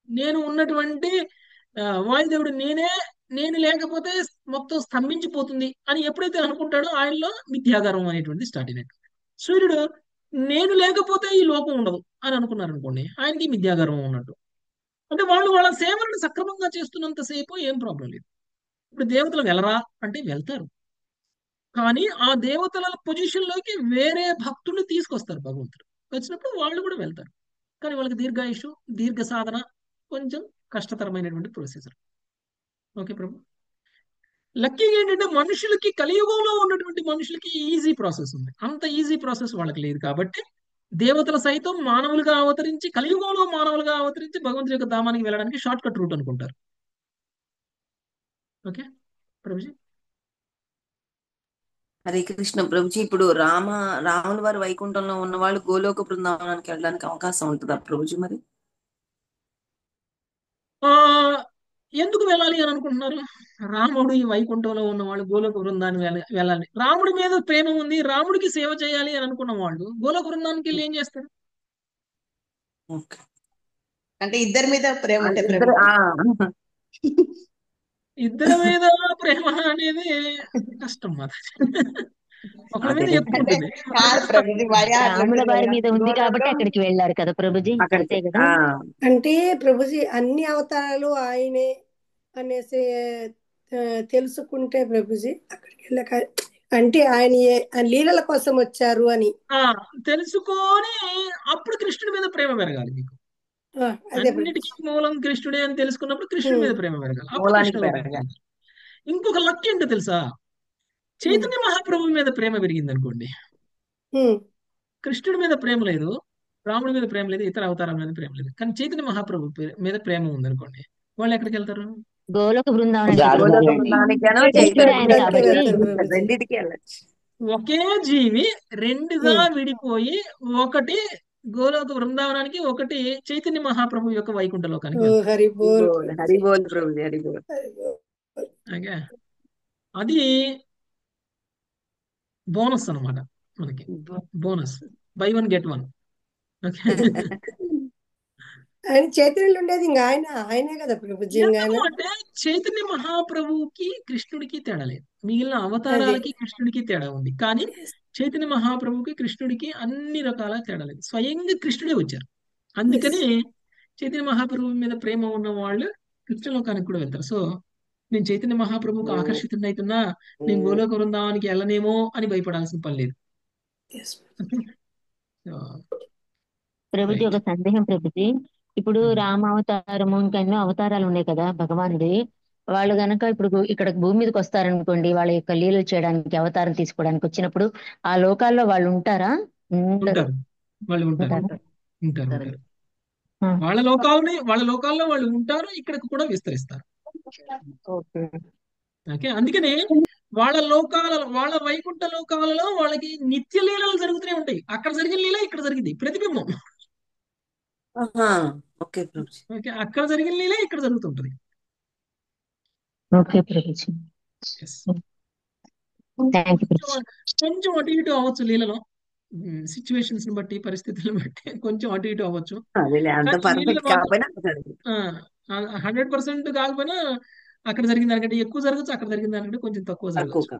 నేను ఉన్నటువంటి వాయుదేవుడు నేను లేకపోతే మొత్తం స్తంభించిపోతుంది అని ఎప్పుడైతే అనుకుంటాడో ఆయనలో మిథ్యాగర్వం అనేటువంటి స్టార్ట్ అయినట్టు. సూర్యుడు నేను లేకపోతే ఈ లోకం ఉండదు అని అనుకున్నారు అనుకోండి, ఆయనకి మిథ్యాగర్వం ఉన్నట్టు. అంటే వాళ్ళు వాళ్ళ సేవలను సక్రమంగా చేస్తున్నంతసేపు ఏం ప్రాబ్లం లేదు. ఇప్పుడు దేవతలు వెళ్ళరా అంటే వెళ్తారు. కానీ ఆ దేవతల పొజిషన్లోకి వేరే భక్తుల్ని తీసుకొస్తారు భగవంతుడు. వచ్చినప్పుడు వాళ్ళు కూడా వెళ్తారు. కానీ వాళ్ళకి దీర్ఘాయుషు, దీర్ఘ సాధన కొంచెం కష్టతరమైనటువంటి ప్రొసీజర్. ఓకే ప్రభు. లక్కీగా ఏంటంటే మనుషులకి కలియుగంలో ఉన్నటువంటి మనుషులకి ఈజీ ప్రాసెస్ ఉంది. అంత ఈజీ ప్రాసెస్ వాళ్ళకి లేదు కాబట్టి దేవతల సైతం మానవులుగా అవతరించి, కలియుగంలో మానవులుగా అవతరించి భగవంతుడి యొక్క ధామానికి వెళ్ళడానికి షార్ట్ కట్ రూట్ అనుకుంటారు. ఓకే ప్రభుజీ. హరే కృష్ణ ప్రభుజీ. ఇప్పుడు రాముల వారి వైకుంఠంలో ఉన్న వాళ్ళు గోలోక బృందావనానికి వెళ్ళడానికి అవకాశం ఉంటుందా ప్రభుజీ? మరి ఎందుకు వెళ్ళాలి అని అనుకుంటున్నారు? రాముడు ఈ వైకుంఠంలో ఉన్న వాళ్ళు గోలోక బృందాన్ని వెళ్ళాలి. రాముడి మీద ప్రేమ ఉంది, రాముడికి సేవ చేయాలి అని అనుకున్న వాళ్ళు గోలోక బృందానికి వెళ్ళి ఏం చేస్తారు? అంటే ఇద్దరి మీద ప్రేమ ఉంటే ఇద్దరి మీద ప్రేమ అనేది కష్టం మాట. ఒకరి మీద ఎక్కువ ఉంటుంది. రాముల వారి మీద ఉంది కాబట్టి అక్కడికి వెళ్ళారు కదా ప్రభుజీ. అంతే కదా. అంటే ప్రభుజీ అన్ని అవతారాలు ఆయనే అనేసి తెలుసుకుంటే ప్రభుజీ అక్కడికి వెళ్ళక, అంటే ఆయన లీలల కోసం వచ్చారు అని తెలుసుకొని అప్పుడు కృష్ణుడి మీద ప్రేమ పెరగాలి మీకు. అన్నిటికీ మూలం కృష్ణుడే అని తెలుసుకున్నప్పుడు కృష్ణుడి మీద ప్రేమ పెరగాలి. అప్పుడు కృష్ణుడు. ఇంకొక లక్ ఏంటో తెలుసా? చైతన్య మహాప్రభు మీద ప్రేమ పెరిగింది అనుకోండి, కృష్ణుడి మీద ప్రేమ లేదు, రాముడి మీద ప్రేమ లేదు, ఇతర అవతారాల మీద ప్రేమ లేదు, కానీ చైతన్య మహాప్రభు మీద ప్రేమ ఉంది అనుకోండి, వాళ్ళు ఎక్కడికి వెళ్తారు? గోలోక బృందావనానికి. ఒకే జీవి రెండుగా విడిపోయి, ఒకటి గోలోక బృందావనానికి, ఒకటి చైతన్య మహాప్రభు యొక్క వైకుంఠ లోకానికి. అది బోనస్ అన్నమాట మనకి. Bonus, by one get one. ఆయన చైతన్యులు ఉండేది ఇంకా ఆయనే కదా ప్రభుజీ. అంటే చైతన్య మహాప్రభువుకి కృష్ణుడికి తేడా లేదు, మిగిలిన అవతారాలకి కృష్ణుడికి తేడా ఉంది, కానీ చైతన్య మహాప్రభువుకి కృష్ణుడికి అన్ని రకాల తేడా లేదు. స్వయంగా కృష్ణుడే వచ్చారు. అందుకని చైతన్య మహాప్రభువు మీద ప్రేమ ఉన్న వాళ్ళు కృష్ణలోకానికి కూడా వెళ్తారు. సో నేను చైతన్య మహాప్రభువుకి ఆకర్షితున్నైతున్నా, నేను గోలోక బృందావనానికి వెళ్ళనేమో అని భయపడాల్సిన పని లేదు. ప్రభుజీ ఒక సందేహం ప్రభుజీ. ఇప్పుడు రామావతారము ఇంకా ఎన్నో అవతారాలు ఉన్నాయి కదా భగవానుడి. వాళ్ళు గనక ఇప్పుడు ఇక్కడ భూమి మీదకి వస్తారనుకోండి, వాళ్ళ యొక్క లీలలు చేయడానికి, అవతారం తీసుకోవడానికి వచ్చినప్పుడు ఆ లోకాల్లో వాళ్ళు ఉంటారా? వాళ్ళు ఉంటారు. వాళ్ళ లోకాల్లో వాళ్ళు ఉంటారు, ఇక్కడికి కూడా విస్తరిస్తారు. ఓకే, అందుకనే వాళ్ళ వైకుంఠ లోకాలలో వాళ్ళకి నిత్య లీలలు జరుగుతూనే ఉంటాయి. అక్కడ జరిగిన లీల ఇక్కడ జరిగింది, ప్రతిబింబం. అక్కడ జరిగిన లీల ఇక్కడ జరుగుతుంటది. కొంచెం అటు ఇటు అవ్వచ్చు లీలలో, సిచ్యువేషన్స్ బట్టి, పరిస్థితులను బట్టి కొంచెం అటు ఇటు అవ్వచ్చు. 100% కాకపోయినా అక్కడ జరిగిన దానికంటే ఎక్కువ జరగచ్చు, అక్కడ జరిగిన దానికంటే కొంచెం తక్కువ జరగచ్చు.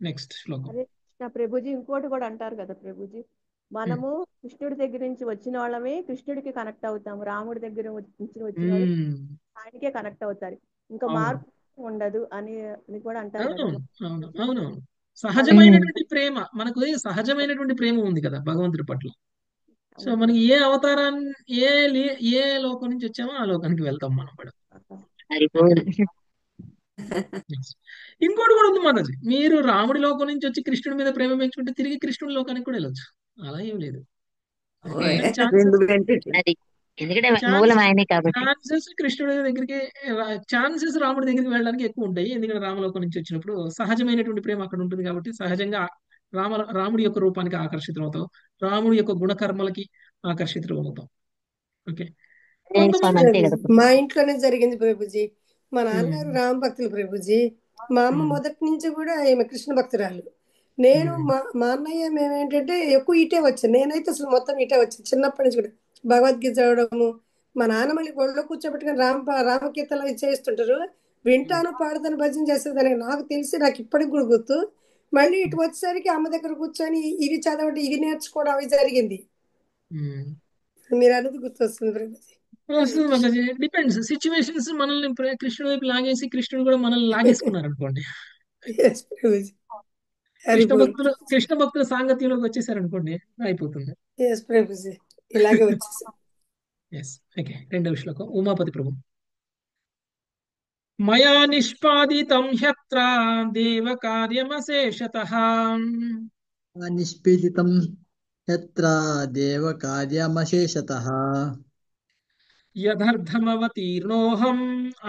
నెక్స్ట్ శ్లోకం. ప్రభుజీ ఇంకోటి కూడా అంటారు కదా ప్రభుజీ, మనము కృష్ణుడి దగ్గర నుంచి వచ్చిన వాళ్ళమే కృష్ణుడికి కనెక్ట్ అవుతాము, రాముడి దగ్గర నుంచి వచ్చిన వాళ్ళు ఆయనకే కనెక్ట్ అవుతారు, ఇంకా అవును మార్పు ఉండదు అని కూడా అంటారు కదా. అవును అవును అవును సహజమైనటువంటి ప్రేమ మనకు సహజమైనటువంటి ప్రేమ ఉంది కదా భగవంతుడి పట్ల. సో అవును. మనకి ఏ అవతారాన్ని ఏ లోకం నుంచి వచ్చామో ఆ లోకానికి వెళ్తాం మనం కూడా. Yes. ఇంకోటి కూడా ఉంది మాతాజీ, మీరు రాముడి లోకం నుంచి వచ్చి కృష్ణుడి మీద ప్రేమ పెంచుకుంటే తిరిగి కృష్ణుడి లోకానికి కూడా వెళ్ళొచ్చు, అలా ఏం లేదు. ఓయ్, ఛాన్సెస్ రెండు బెనిఫిట్. అది ఎందుకంటే మూలం ఆయనే కాబట్టి. ఛాన్సెస్ కృష్ణుడి దగ్గరికి ఛాన్సెస్ రాముడి దగ్గరికి వెళ్ళడానికి ఎక్కువ ఉంటాయి, ఎందుకంటే రామలోకం నుంచి వచ్చినప్పుడు సహజమైనటువంటి ప్రేమ అక్కడ ఉంటుంది కాబట్టి సహజంగా రాముడి యొక్క రూపానికి ఆకర్షితులవుతాం, రాముడి యొక్క గుణకర్మలకి ఆకర్షితులవుతాం. ఓకే స్వామి కొంతమంది అంతే కదా. మా ఇంట్లోనే జరిగింది ప్రభుజీ. మా నాన్నగారు ఉమ్, రామ భక్తులు ప్రభుజీ. మా అమ్మ ఉమ్, మొదటి నుంచి కూడా ఈమె కృష్ణ భక్తురాలు. నేను ఉమ్, మా అన్నయ్య మేమేంటంటే ఎక్కువ ఇటే వచ్చాను. నేనైతే అసలు మొత్తం ఇటే వచ్చాను చిన్నప్పటి నుంచి కూడా. భగవద్గీత చదవడము, మా నాన్న మళ్ళీ ఒళ్ళో కూర్చోబెట్టుకుని రామకీర్తనలు అవి చేస్తుంటారు. వింటాను, పాడతాను, భజన చేసేదాన్ని. నాకు తెలిసి నాకు ఇప్పటికి కూడా గుర్తు. మళ్ళీ ఇటు వచ్చేసరికి అమ్మ దగ్గర కూర్చొని ఇవి చదవడం, ఇవి నేర్చుకోవడం అవి జరిగింది. ఉమ్. మీరు అన్నది గుర్తొస్తుంది ప్రభుజీ. వస్తుంది మాతాజీ, డిపెండ్స్ సిచ్యువేషన్స్ మనల్ని కృష్ణుడి వైపు లాగేసి కృష్ణుడు కూడా మనల్ని లాగేసుకున్నారు అనుకోండి, Yes, ప్రభుజీ. హరిబోల్. కృష్ణ భక్తుల సాంగత్యంలోకి వచ్చేసారు అనుకోండి, అయిపోతుంది. ఎస్ ప్రభుజీ, ఇలాగే వచ్చేసాం. Yes okay. రెండవ శ్లోకం ఉమాపతి ప్రభు. మయా నిష్పాదితం హ్యత్ర దేవ కార్యమశేషతః నిష్పీడితం యత్ర దేవ కార్యమశేషతః యథర్థమవతీర్ణోహం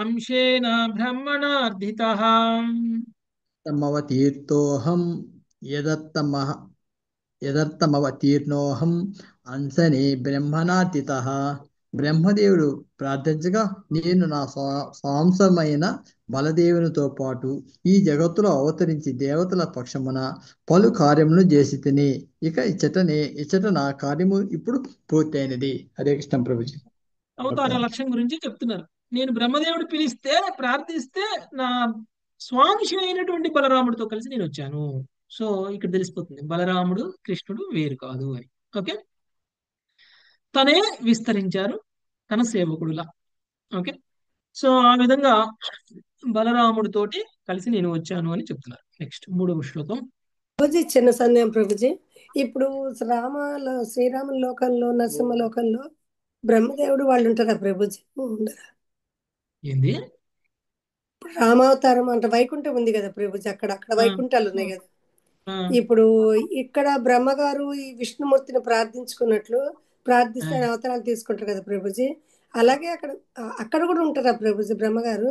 అంశేన బ్రహ్మణార్ధితః తమవతీర్థోహం యదత్తమః యదర్థమవతీర్ణోహం అంశని బ్రహ్మణాతీతః. బ్రహ్మదేవుడు ప్రార్థించగా నేను నా సాంసమైన బలదేవునితో పాటు ఈ జగత్తులో అవతరించి దేవతల పక్షమున పలు కార్యములు చేసి తిని ఇక ఇచ్చట నా కార్యము ఇప్పుడు పూర్తయినది. హరే కృష్ణ ప్రభుజీ. అవతార లక్ష్యం గురించి చెప్తున్నారు. నేను బ్రహ్మదేవుడు పిలిస్తే ప్రార్థిస్తే నా స్వాంశి అయినటువంటి బలరాముడితో కలిసి నేను వచ్చాను. సో ఇక్కడ తెలిసిపోతుంది బలరాముడు కృష్ణుడు వేరు కాదు అని. ఓకే, తనే విస్తరించారు తన సేవకుడులా. ఓకే, సో ఆ విధంగా బలరాముడితోటి కలిసి నేను వచ్చాను అని చెప్తున్నారు. నెక్స్ట్ మూడవ శ్లోకం. ప్రభుజీ చిన్న సందేహం ప్రభుజీ. ఇప్పుడు శ్రీరాముల లోకంలో, నరసింహ లోకంలో బ్రహ్మదేవుడు వాళ్ళు ఉంటారా ప్రభుజీ? ఉండరా? ఏంది? ఇప్పుడు రామావతారం అంటే వైకుంఠం ఉంది కదా ప్రభుజీ, అక్కడ వైకుంఠాలు ఉన్నాయి కదా. ఇప్పుడు ఇక్కడ బ్రహ్మగారు ఈ విష్ణుమూర్తిని ప్రార్థించుకున్నట్లు ప్రార్థిస్తే ఆయన అవతారాలు తీసుకుంటారు కదా ప్రభుజీ. అలాగే అక్కడ కూడా ఉంటారా ప్రభుజీ బ్రహ్మగారు?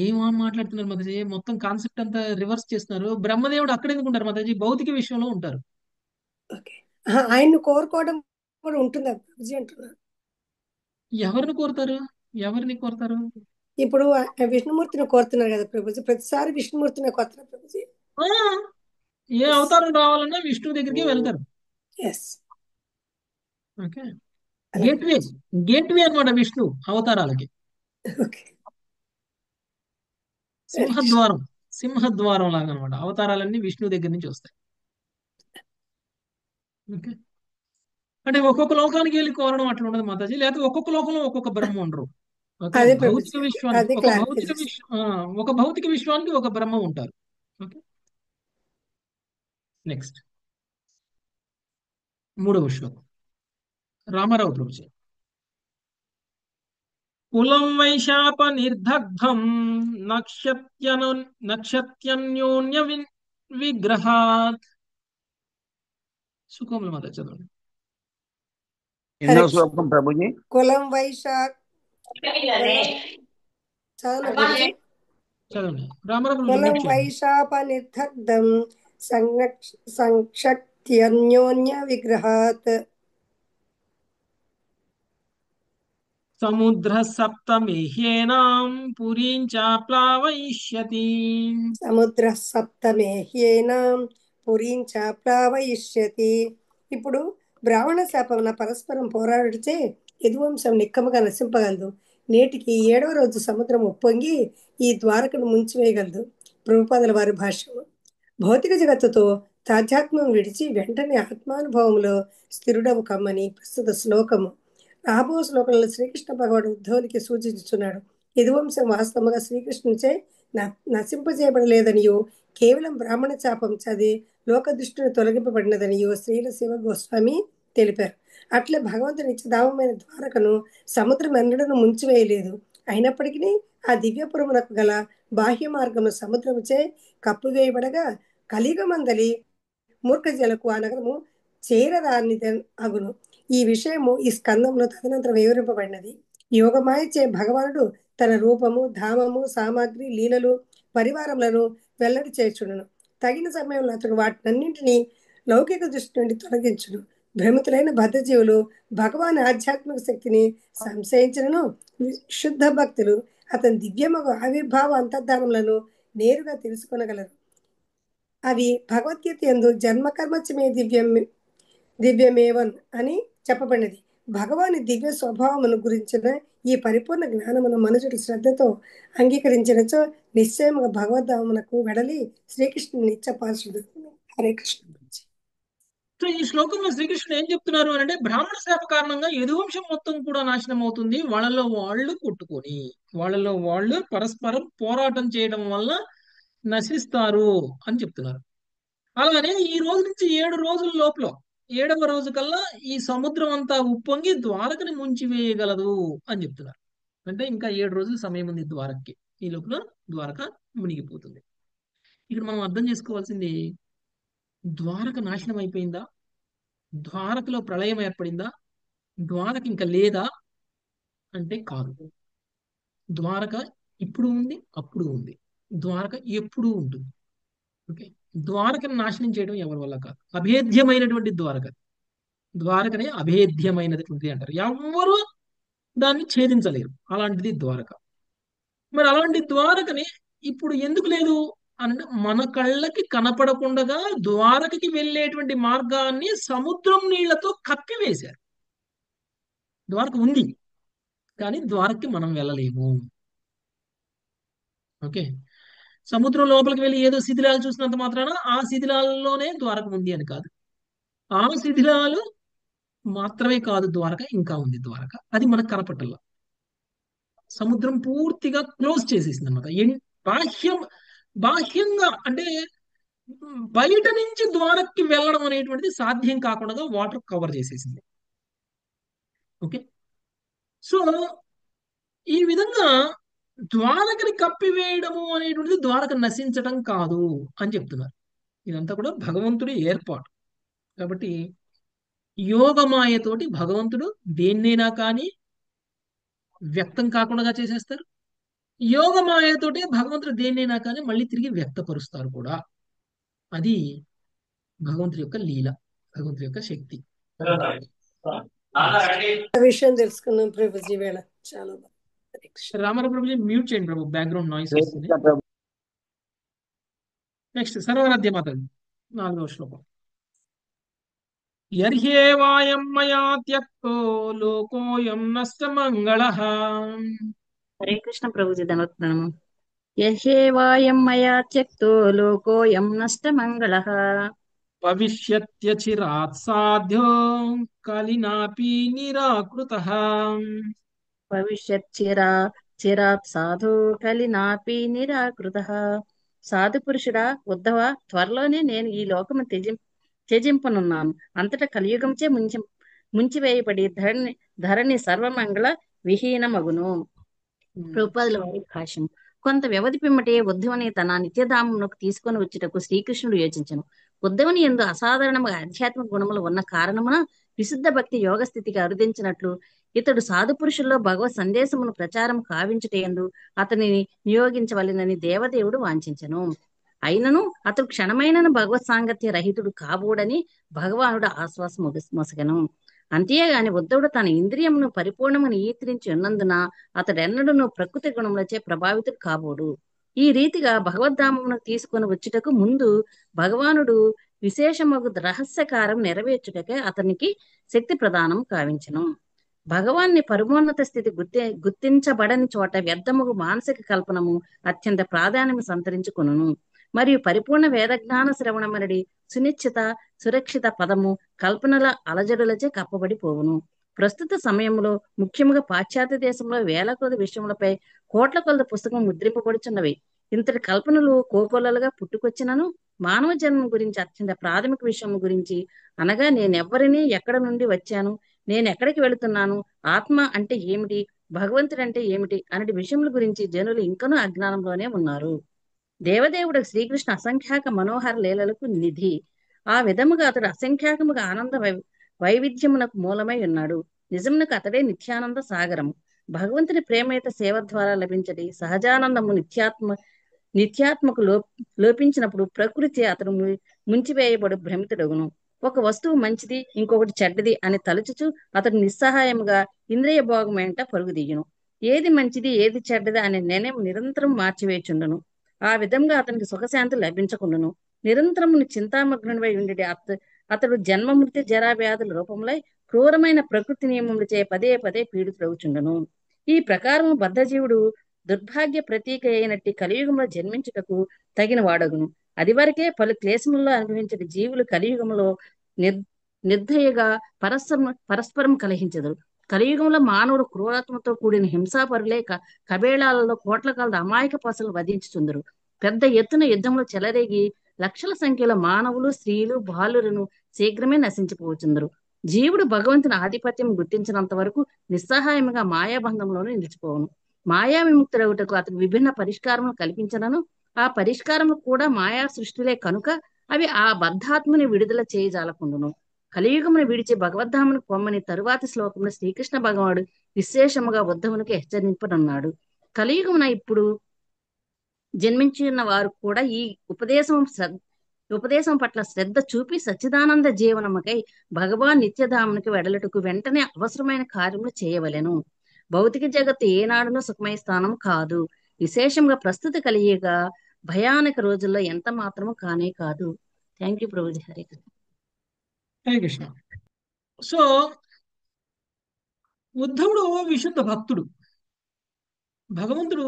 ఏం మాట్లాడుతున్నారు మాతాజీ, మొత్తం కాన్సెప్ట్ అంతా రివర్స్ చేస్తున్నారు. బ్రహ్మదేవుడు అక్కడ ఎందుకు ఉంటారు మాతాజీ? భౌతిక విషయంలో ఉంటారు. ఓకే, ఆయన్ని కోరుకోవడం కూడా ఉంటుందా ప్రభుజీ అంటున్నారు? ఎవరిని కోరుతారు? ఎవరిని కోరుతారు? ఇప్పుడు విష్ణుమూర్తిని కోరుతున్నారు కదా ప్రభుజీ, ప్రతిసారి విష్ణుమూర్తిని కోరుతారు ప్రభుజీ. ఏ అవతారం రావాలన్నా విష్ణువు దగ్గరికి వెళ్తారు. ఎస్, ఓకే, గేట్వే అన్నమాట విష్ణు అవతారాలకి. ఓకే, సింహద్వారం లాగా అనమాట. అవతారాలన్నీ విష్ణు దగ్గర నుంచి వస్తాయి. ఓకే, అంటే ఒక్కొక్క లోకానికి వెళ్ళి కోరడం అట్లా ఉండదు మాతాజీ, లేకపోతే ఒక్కొక్క లోకంలో ఒక్కొక్క బ్రహ్మ ఉండరు. ఓకే, అదే భౌతిక ప్రభుజీ, విశ్వానికి అదే క్లారిఫై ఒక భౌతిక విశ్వానికి ఒక బ్రహ్మ ఉంటారు. ఓకే, నెక్స్ట్ మూడవ శ్లోకం రామారావు ప్రభుజీ. కులం వైశాప నిర్దగ్ధం నక్షత్యన్యోన్య విగ్రహాత్. సుకోమల మాత చదవండి. ఎన్నో శ్లోకం ప్రభుజీ? కులం వైశాఖ చదవండి రామారావు. కులం వైశాప నిర్దగ్ధం సంక్షత్యన్యోన్య విగ్రహాత్ సముద్ర సప్తమేహ్యేనాం పురీం చాప్లావయిష్యతి. సముద్ర సప్తమేహ్యేనాం పురీం చాప్లావయిష్యతి. ఇప్పుడు బ్రాహ్మణ శాపమున పరస్పరం పోరాడితే యదువంశం నిక్కముగా నశింపగలదు. నేటికి 7వ రోజు సముద్రం ఉప్పొంగి ఈ ద్వారకను ముంచివేయగలదు. ప్రభుపాదుల వారి భాష్యం. భౌతిక జగత్తుతో తాధ్యాత్మం విడిచి వెంటనే ఆత్మానుభవంలో స్థిరుడవు కమ్మని ప్రస్తుత శ్లోకము. రాబో శ్లోకంలో శ్రీకృష్ణ భగవానుడు ఉద్ధవునికి సూచించుచున్నాడు. యదువంశం వాస్తవంగా శ్రీకృష్ణునిచే నశింపజేయబడలేదనియో, కేవలం బ్రాహ్మణ చాపం చదివి లోక దృష్టిని తొలగింపబడినదనియో శ్రీల శివ గోస్వామి తెలిపారు. అట్లే భగవంతుని నిత్యధామమైన ద్వారకను సముద్రం ఎన్నడను ముంచివేయలేదు. అయినప్పటికీ ఆ దివ్యపురమునకు గల బాహ్య మార్గము సముద్రముచే కప్పువేయబడగా కలియుగమందలి మూర్ఖజలకు ఆ నగరము చేరరాని అగును. ఈ విషయము ఈ స్కందంలో తదనంతరం వివరింపబడినది. యోగమాయచే భగవానుడు తన రూపము, ధామము, సామాగ్రి, లీలలు, పరివారములను వెల్లడి చేర్చును. తగిన సమయంలో అతడు వాటినన్నింటినీ లౌకిక దృష్టి నుండి తొలగించును. భ్రమితులైన బద్ధజీవులు భగవాన్ ఆధ్యాత్మిక శక్తిని సంశయించినను శుద్ధ భక్తులు అతని దివ్యమగు ఆవిర్భావ అంతర్ధానములను నేరుగా తెలుసుకొనగలరు. అవి భగవద్గీత యందు జన్మకర్మచమే దివ్యమేవన్ అని చెప్పబడినది. భగవాని దివ్య స్వభావమును గురించిన ఈ పరిపూర్ణ జ్ఞానమును మనుషుడు శ్రద్ధతో అంగీకరించినచో నిశ్చయముగా భగవద్ధామమునకు వెడలి శ్రీకృష్ణుని నిత్య పార్షుడు. హరే కృష్ణ. సో ఈ శ్లోకంలో శ్రీకృష్ణుడు ఏం చెప్తున్నారు అని అంటే, బ్రాహ్మణ శాప కారణంగా యదువంశం మొత్తం కూడా నాశనం అవుతుంది. వాళ్ళలో వాళ్ళు కొట్టుకొని, వాళ్ళలో వాళ్ళు పరస్పరం పోరాటం చేయడం వల్ల నశిస్తారు అని చెప్తున్నారు. అలానే ఈ రోజు నుంచి 7 రోజుల లోపల 7వ రోజు కల్లా ఈ సముద్రం అంతా ఉప్పొంగి ద్వారకని ముంచివేయగలదు అని చెప్తున్నారు. అంటే ఇంకా 7 రోజుల సమయం ఉంది ద్వారకకి. ఈ లోపల ద్వారక మునిగిపోతుంది. ఇక్కడ మనం అర్థం చేసుకోవాల్సింది, ద్వారక నాశనం అయిపోయిందా, ద్వారకలో ప్రళయం ఏర్పడిందా, ద్వారక ఇంకా లేదా అంటే కాదు. ద్వారక ఇప్పుడు ఉంది, అప్పుడు ఉంది. ద్వారక ఎప్పుడూ ఉంటుంది. ఓకే, ద్వారకను నాశనం చేయడం ఎవరి వల్ల కాదు. అభేద్యమైనటువంటి ద్వారకనే అభేద్యమైనటువంటిది అంటారు. ఎవరు దాన్ని ఛేదించలేరు. అలాంటిది ద్వారక. మరి అలాంటి ద్వారకని ఇప్పుడు ఎందుకు లేదు అంటే, మన కళ్ళకి కనపడకుండా ద్వారకకి వెళ్ళేటువంటి మార్గాన్ని సముద్రం నీళ్లతో కప్పివేశారు. ద్వారక ఉంది, కానీ ద్వారకకి మనం వెళ్ళలేము. ఓకే, సముద్రం లోపలికి వెళ్ళి ఏదో శిథిలాలు చూసినంత మాత్రాన ఆ శిథిలాల్లోనే ద్వారక ఉంది అని కాదు. ఆ శిథిలాలు మాత్రమే కాదు ద్వారక, ఇంకా ఉంది ద్వారక. అది మనకు కనపట్టల్లా. సముద్రం పూర్తిగా క్లోజ్ చేసేసింది అనమాట. బాహ్యంగా అంటే బయట నుంచి ద్వారకకి వెళ్ళడం అనేటువంటిది సాధ్యం కాకుండా వాటర్ కవర్ చేసేసింది. ఓకే, సో ఈ విధంగా ద్వారకని కప్పివేయడము అనేటువంటిది ద్వారక నశించడం కాదు అని చెప్తున్నారు. ఇదంతా కూడా భగవంతుడి ఏర్పాటు. కాబట్టి యోగమాయతోటి భగవంతుడు దేన్నైనా కానీ వ్యక్తం కాకుండా చేసేస్తారు. యోగమాయతోటి భగవంతుడు దేన్నైనా కానీ మళ్ళీ తిరిగి వ్యక్తపరుస్తారు కూడా. అది భగవంతుడి యొక్క లీల, భగవంతుడి యొక్క శక్తి. విషయం తెలుసుకున్నాం ప్రభుజీ వేళ. చాలా బాగా. రామారావు ప్రభుజీ మ్యూట్ చేయండి ప్రభు, బ్యాక్గ్రౌండ్ నాయిస్ వస్తుంది. నెక్స్ట్ సర్వరాధ్య మాతాజీ 4వ శ్లోకం. యర్హ్యేవాయం మయా త్యక్తో లోకోయం నష్టమంగళః. హరే కృష్ణ ప్రభుజీ ధనోత్నము. యహేవాయం మయా త్యక్తో లోకోయం నష్టమంగళః. భవిష్యత్యచిరాత్ సాధ్యో కలినాపి నిరాకృతః. భవిష్యత్ చిరాత్ సాధు కలినాపి నిరాకృతః. సాధు పురుషుడా ఉద్ధవ, త్వరలోనే నేను ఈ లోకము త్యజింపనున్నాను. అంతటా కలియుగంచే ముంచివేయబడి ధరణి సర్వమంగళ విహీనమగును. రూపాదుల వారి భాష్యం. కొంత వ్యవధి పిమ్మటే ఉద్ధవుని తన నిత్యధామమునకు తీసుకొని వచ్చుటకు శ్రీకృష్ణుడు యోచించను. ఉద్ధవుని యందు అసాధారణముగా ఆధ్యాత్మిక గుణములు ఉన్న కారణమున విశుద్ధ భక్తి యోగ స్థితికి అరుదించినట్లు ఇతడు సాధు పురుషుల్లో భగవత్ సందేశమును ప్రచారం కావించుటయందు అతనిని నియోగించవలెనని దేవదేవుడు వాంఛించెను. అయినను అతడు క్షణమైనను భగవత్ సాంగత్య రహితుడు కాబోడని భగవానుడు ఆశ్వాసం మొసగను. అంతేగాని ఉద్ధవుడు తన ఇంద్రియమును పరిపూర్ణమును నియంత్రించి ఉన్నందున అతడెన్నడూను ప్రకృతి గుణములచే ప్రభావితుడు కాబోడు. ఈ రీతిగా భగవద్ధామమును తీసుకొని వచ్చుటకు ముందు భగవానుడు విశేషమగు రహస్యకారం నెరవేర్చుటకే అతనికి శక్తి ప్రదానం కావించెను. భగవాన్ని పరమోన్నత స్థితి గుర్తించబడని చోట వ్యర్థముగు మానసిక కల్పనము అత్యంత ప్రాధాన్యము సంతరించుకొనును. మరియు పరిపూర్ణ వేదజ్ఞాన శ్రవణమనడి సునిశ్చిత సురక్షిత పదము కల్పనల అలజడులచే కప్పబడిపోవును. ప్రస్తుత సమయంలో ముఖ్యముగా పాశ్చాత్య దేశంలో వేల కొద్ది విషయములపై కోట్ల కొలది పుస్తకం ముద్రింపబడుచున్నవి. ఇంతటి కల్పనలు కోకొల్లలుగా పుట్టుకొచ్చినను మానవ జన్మ గురించి అత్యంత ప్రాథమిక విషయం గురించి అనగా నేనెవ్వరిని ఎక్కడ నుండి వచ్చాను, నేను ఎక్కడికి వెళుతున్నాను, ఆత్మ అంటే ఏమిటి, భగవంతుడు అంటే ఏమిటి అనే విషయముల గురించి జనులు ఇంకనూ అజ్ఞానంలోనే ఉన్నారు. దేవదేవుడు శ్రీకృష్ణ అసంఖ్యాక మనోహర లీలలకు నిధి. ఆ విధముగా అతడు అసంఖ్యాకముగా ఆనంద వైవిధ్యమునకు మూలమై ఉన్నాడు. నిజమునకు అతడే నిత్యానంద సాగరము. భగవంతుని ప్రేమయుత సేవ ద్వారా లభించడి సహజానందము నిత్యాత్మకు లోపించినప్పుడు ప్రకృతి అతడు ముంచివేయబడు భ్రమితుడగును. ఒక వస్తువు మంచిది ఇంకొకటి చెడ్డది అని తలుచుచు అతడు నిస్సహాయముగా ఇంద్రియ భోగం వెంట పరుగుదీయును. ఏది మంచిది ఏది చెడ్డది అనే నిర్ణయం నిరంతరం మార్చివేచుండును. ఆ విధంగా అతనికి సుఖశాంతి లభించకుండును. నిరంతరమును చింతామగ్నునిపై ఉండి అతడు జన్మమృతి జరా వ్యాధుల రూపములై క్రూరమైన ప్రకృతి నియమములచే పదే పదే పీడితుడవుచుండును. ఈ ప్రకారము బద్ధజీవుడు దుర్భాగ్య ప్రతీక అయినట్టి కలియుగంలో జన్మించుటకు తగిన వాడగును. అది వరకే పలు క్లేశముల్లో అనుభవించిన జీవులు కలియుగంలో నిర్దయగా పరస్పరం కలహించదు. కలియుగంలో మానవుడు క్రూరత్వంతో కూడిన హింసాపరులే కబేళాలలో కోట్ల కాల అమాయక పశువులు వధించుచుందరు. పెద్ద ఎత్తున యుద్ధంలో చెలరేగి లక్షల సంఖ్యలో మానవులు స్త్రీలు బాలులను శీఘ్రమే నశించిపోవచ్చుందరు. జీవుడు భగవంతుని ఆధిపత్యం గుర్తించినంత వరకు నిస్సహాయముగా మాయాబంధంలోనే నిలిచిపోవను. మాయా విముక్తుడవుటకు అతను విభిన్న పరిష్కారములు కల్పించనను ఆ పరిష్కారము కూడా మాయా సృష్టిలే కనుక అవి ఆ బద్ధాత్మని విడుదల చేయజాలకుండును. కలియుగమును విడిచి భగవద్ధామును పొమ్మని తరువాతి శ్లోకంలో శ్రీకృష్ణ భగవానుడు విశేషముగా ఉద్ధవునికి హెచ్చరింపనున్నాడు. కలియుగమున ఇప్పుడు జన్మించిన వారు కూడా ఈ ఉపదేశం పట్ల శ్రద్ధ చూపి సచ్చిదానంద జీవనముకై భగవాన్ నిత్యధామునికి వెడలటకు వెంటనే అవసరమైన కార్యములు చేయవలెను. భౌతిక జగత్తు ఏనాడునూ సుఖమయ స్థానం కాదు. విశేషంగా ప్రస్తుత కలియుగ భయానక రోజుల్లో ఎంత మాత్రము కానే కాదు. Thank you Prabhuji. Hare Krishna. Hare Krishna. So ఉద్ధవుడు విశుద్ధ భక్తుడు. భగవంతుడు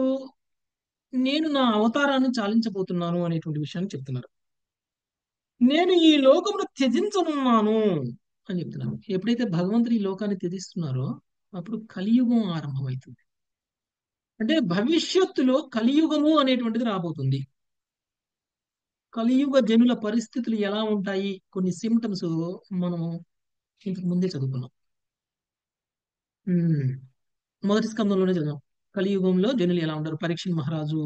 నేను నా అవతారాన్ని చాలించబోతున్నాను అనేటువంటి విషయాన్ని చెప్తున్నారు. నేను ఈ లోకమును త్యజించనున్నాను అని చెప్తున్నాను. ఎప్పుడైతే భగవంతుడు ఈ లోకాన్ని త్యజిస్తున్నారో అప్పుడు కలియుగం ఆరంభమవుతుంది. అంటే భవిష్యత్తులో కలియుగము అనేటువంటిది రాబోతుంది. కలియుగ జనుల పరిస్థితులు ఎలా ఉంటాయి, కొన్ని సిమ్టమ్స్ మనము ఇంతకు ముందే చదువుకున్నాం. మొదటి స్కందంలోనే చదివాం. కలియుగంలో జనులు ఎలా ఉంటారు. పరీక్ష మహారాజు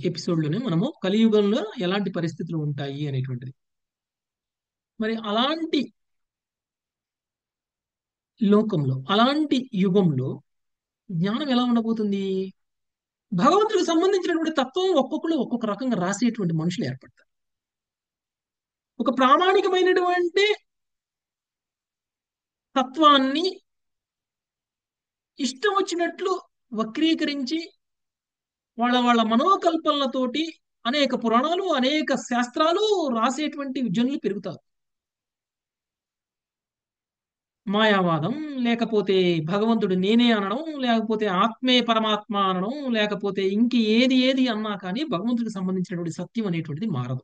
ఎపిసోడ్లోనే మనము కలియుగంలో ఎలాంటి పరిస్థితులు ఉంటాయి అనేటువంటిది. మరి అలాంటి లోకంలో అలాంటి యుగంలో జ్ఞానం ఎలా ఉండబోతుంది? భగవంతుడికి సంబంధించినటువంటి తత్వం ఒక్కొక్కరు ఒక్కొక్క రకంగా రాసేటువంటి మనుషులు ఏర్పడతారు. ఒక ప్రామాణికమైనటువంటి తత్వాన్ని ఇష్టం వచ్చినట్లు వక్రీకరించి వాళ్ళ మనోకల్పనలతోటి అనేక పురాణాలు అనేక శాస్త్రాలు రాసేటువంటి జనులు పెరుగుతారు. మాయావాదం, లేకపోతే భగవంతుడు నేనే అనడం, లేకపోతే ఆత్మే పరమాత్మ అనడం, లేకపోతే ఇంక ఏది అన్నా కానీ భగవంతుడికి సంబంధించినటువంటి సత్యం అనేటువంటిది మారదు.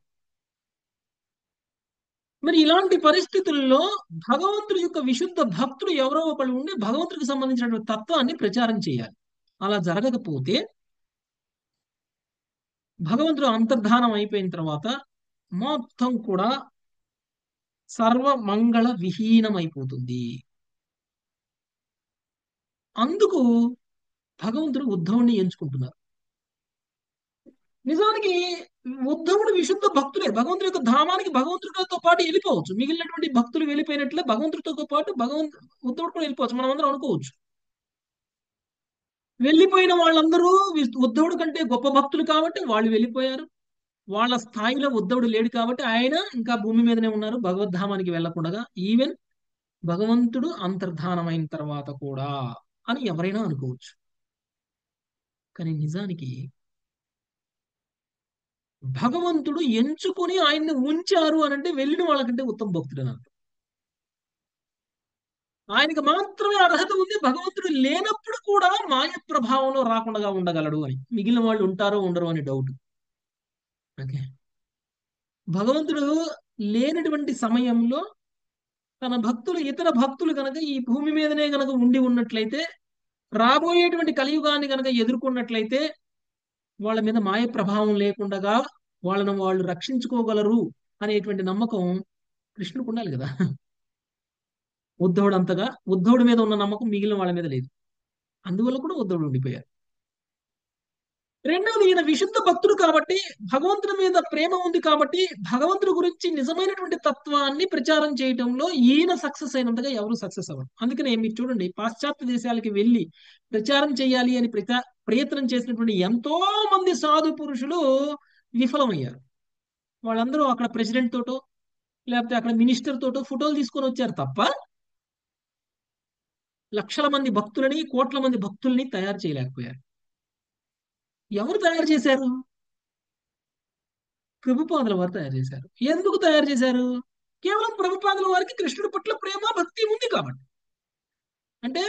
మరి ఇలాంటి పరిస్థితుల్లో భగవంతుడి యొక్క విశుద్ధ భక్తుడు ఎవరో ఒకళ్ళు ఉండి భగవంతుడికి సంబంధించినటువంటి తత్వాన్ని ప్రచారం చేయాలి. అలా జరగకపోతే భగవంతుడు అంతర్ధానం అయిపోయిన తర్వాత మొత్తం కూడా సర్వమంగళ విహీనమైపోతుంది. అందుకు భగవంతుడు ఉద్ధవుడిని ఎంచుకుంటున్నారు. నిజానికి ఉద్ధవుడు విశుద్ధ భక్తులే. భగవంతుడి యొక్క ధామానికి భగవంతుడితో పాటు వెళ్ళిపోవచ్చు. మిగిలినటువంటి భక్తులు వెళ్ళిపోయినట్లే భగవంతుడితో పాటు ఉద్ధవుడు కూడా వెళ్ళిపోవచ్చు. మనం అందరం అనుకోవచ్చు. వెళ్ళిపోయిన వాళ్ళందరూ ఉద్ధవుడు కంటే గొప్ప భక్తులు కాబట్టి వాళ్ళు వెళ్ళిపోయారు. వాళ్ళ స్థాయిలో ఉద్ధవుడు లేడు కాబట్టి ఆయన ఇంకా భూమి మీదనే ఉన్నారు, భగవద్ధామానికి వెళ్ళకుండా. ఈవెన్ భగవంతుడు అంతర్ధానమైన తర్వాత కూడా అని ఎవరైనా అనుకోవచ్చు. కానీ నిజానికి భగవంతుడు ఎంచుకొని ఆయన్ని ఉంచారు అనంటే వెళ్ళిన వాళ్ళకంటే ఉత్తమ భక్తుడు అని అర్థం. ఆయనకు మాత్రమే అర్హత ఉంది. భగవంతుడు లేనప్పుడు కూడా మాయ ప్రభావంలో రాకుండా ఉండగలడు అని. మిగిలిన వాళ్ళు ఉంటారో ఉండరో అని డౌట్. ఓకే, భగవంతుడు లేనటువంటి సమయంలో తన భక్తులు, ఇతర భక్తులు కనుక ఈ భూమి మీదనే కనుక ఉండి ఉన్నట్లయితే, రాబోయేటువంటి కలియుగాన్ని కనుక ఎదుర్కొన్నట్లయితే వాళ్ళ మీద మాయ ప్రభావం లేకుండా వాళ్ళను వాళ్ళు రక్షించుకోగలరు అనేటువంటి నమ్మకం కృష్ణుడికి ఉండాలి కదా. ఉద్ధవుడి మీద ఉన్న నమ్మకం మిగిలిన వాళ్ళ మీద లేదు. అందువల్ల కూడా ఉద్ధవుడు ఉండిపోయారు. రెండవది, ఈయన విశుద్ధ భక్తుడు కాబట్టి, భగవంతుడి మీద ప్రేమ ఉంది కాబట్టి, భగవంతుడి గురించి నిజమైనటువంటి తత్వాన్ని ప్రచారం చేయటంలో ఈయన సక్సెస్ అయినంతగా ఎవరు సక్సెస్ అవ్వరు. అందుకనే మీరు చూడండి, పాశ్చాత్య దేశాలకి వెళ్ళి ప్రచారం చేయాలి అని ప్రయత్నం చేసినటువంటి ఎంతో మంది సాధు పురుషులు విఫలమయ్యారు. వాళ్ళందరూ అక్కడ ప్రెసిడెంట్ తోటో లేకపోతే అక్కడ మినిస్టర్ తోటో ఫోటోలు తీసుకొని వచ్చారు తప్ప లక్షల మంది భక్తులని, కోట్ల మంది భక్తుల్ని తయారు చేయలేకపోయారు. ఎవరు తయారు చేశారు? ప్రభుపాదుల వారు తయారు చేశారు. ఎందుకు తయారు చేశారు? కేవలం ప్రభుపాదుల వారికి కృష్ణుడి పట్ల ప్రేమ, భక్తి ఉంది కాబట్టి. అంటే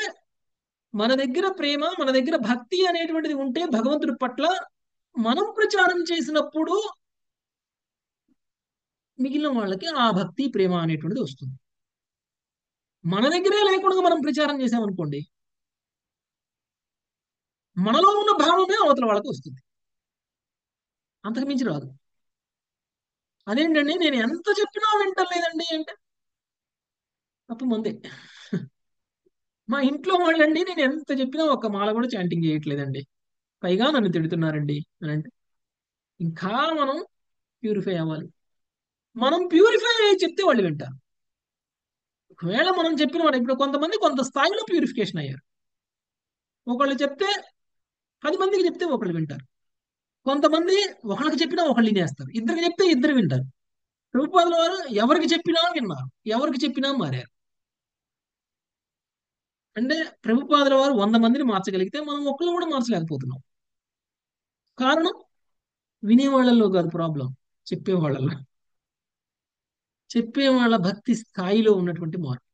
మన దగ్గర ప్రేమ, మన దగ్గర భక్తి అనేటువంటిది ఉంటే భగవంతుడి పట్ల మనం ప్రచారం చేసినప్పుడు మిగిలిన వాళ్ళకి ఆ భక్తి, ప్రేమ అనేటువంటిది వస్తుంది. మన దగ్గరే లేకుండా మనం ప్రచారం చేసామనుకోండి, మనలో ఉన్న భావమే అవతల వాళ్ళకి వస్తుంది, అంతకు మించి రాదు. అదేంటండి నేను ఎంత చెప్పినా వింటలేదండి అంటే తప్పు మందే. మా ఇంట్లో వాళ్ళండి నేను ఎంత చెప్పినా ఒక్క మాల కూడా చాంటింగ్ చేయట్లేదండి, పైగా నన్ను తిడుతున్నారండి అని అంటే ఇంకా మనం ప్యూరిఫై అవ్వాలి. మనం ప్యూరిఫై అయ్యి చెప్తే వాళ్ళు వింటారు. ఒకవేళ మనం చెప్పిన వాడు, ఇప్పుడు కొంతమంది కొంత స్థాయిలో ప్యూరిఫికేషన్ అయ్యారు. ఒకళ్ళు చెప్తే 10 మందికి చెప్తే ఒకళ్ళు వింటారు. కొంతమంది ఒకళ్ళకి చెప్పినా ఒకళ్ళు వినేస్తారు. ఇద్దరికి చెప్తే ఇద్దరు వింటారు. ప్రభుపాదుల వారు ఎవరికి చెప్పినా విన్నారు, ఎవరికి చెప్పినా మారారు. అంటే ప్రభుపాదుల వారు 100 మందిని మార్చగలిగితే మనం ఒక్కళ్ళు కూడా మార్చలేకపోతున్నాం. కారణం వినేవాళ్ళలో కాదు ప్రాబ్లం, చెప్పేవాళ్ళలో. చెప్పేవాళ్ళ భక్తి స్థాయిలో ఉన్నటువంటి మార్పు.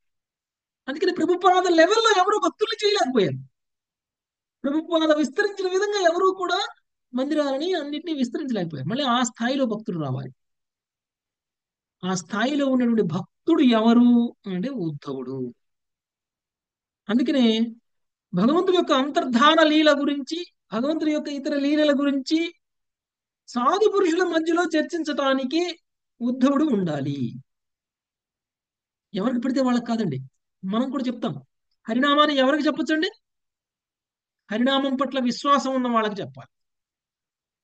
అందుకని ప్రభుపాద లెవెల్లో ఎవరు భక్తుల్ని చేయలేకపోయారు. ప్రభుపాద విస్తరించిన విధంగా ఎవరు కూడా మందిరాలని అన్నింటినీ విస్తరించలేకపోయారు. మళ్ళీ ఆ స్థాయిలో భక్తులు రావాలి. ఆ స్థాయిలో ఉన్నటువంటి భక్తుడు ఎవరు అంటే ఉద్ధవుడు. అందుకనే భగవంతుడి యొక్క అంతర్ధాన లీల గురించి, భగవంతుడి యొక్క ఇతర లీలల గురించి సాధు పురుషుల మధ్యలో చర్చించటానికి ఉద్ధవుడు ఉండాలి. ఎవరికి పడితే వాళ్ళకి కాదండి. మనం కూడా చెప్తాం. హరినామాన్ని ఎవరికి చెప్పొచ్చండి? హరినామం పట్ల విశ్వాసం ఉన్న వాళ్ళకి చెప్పాలి.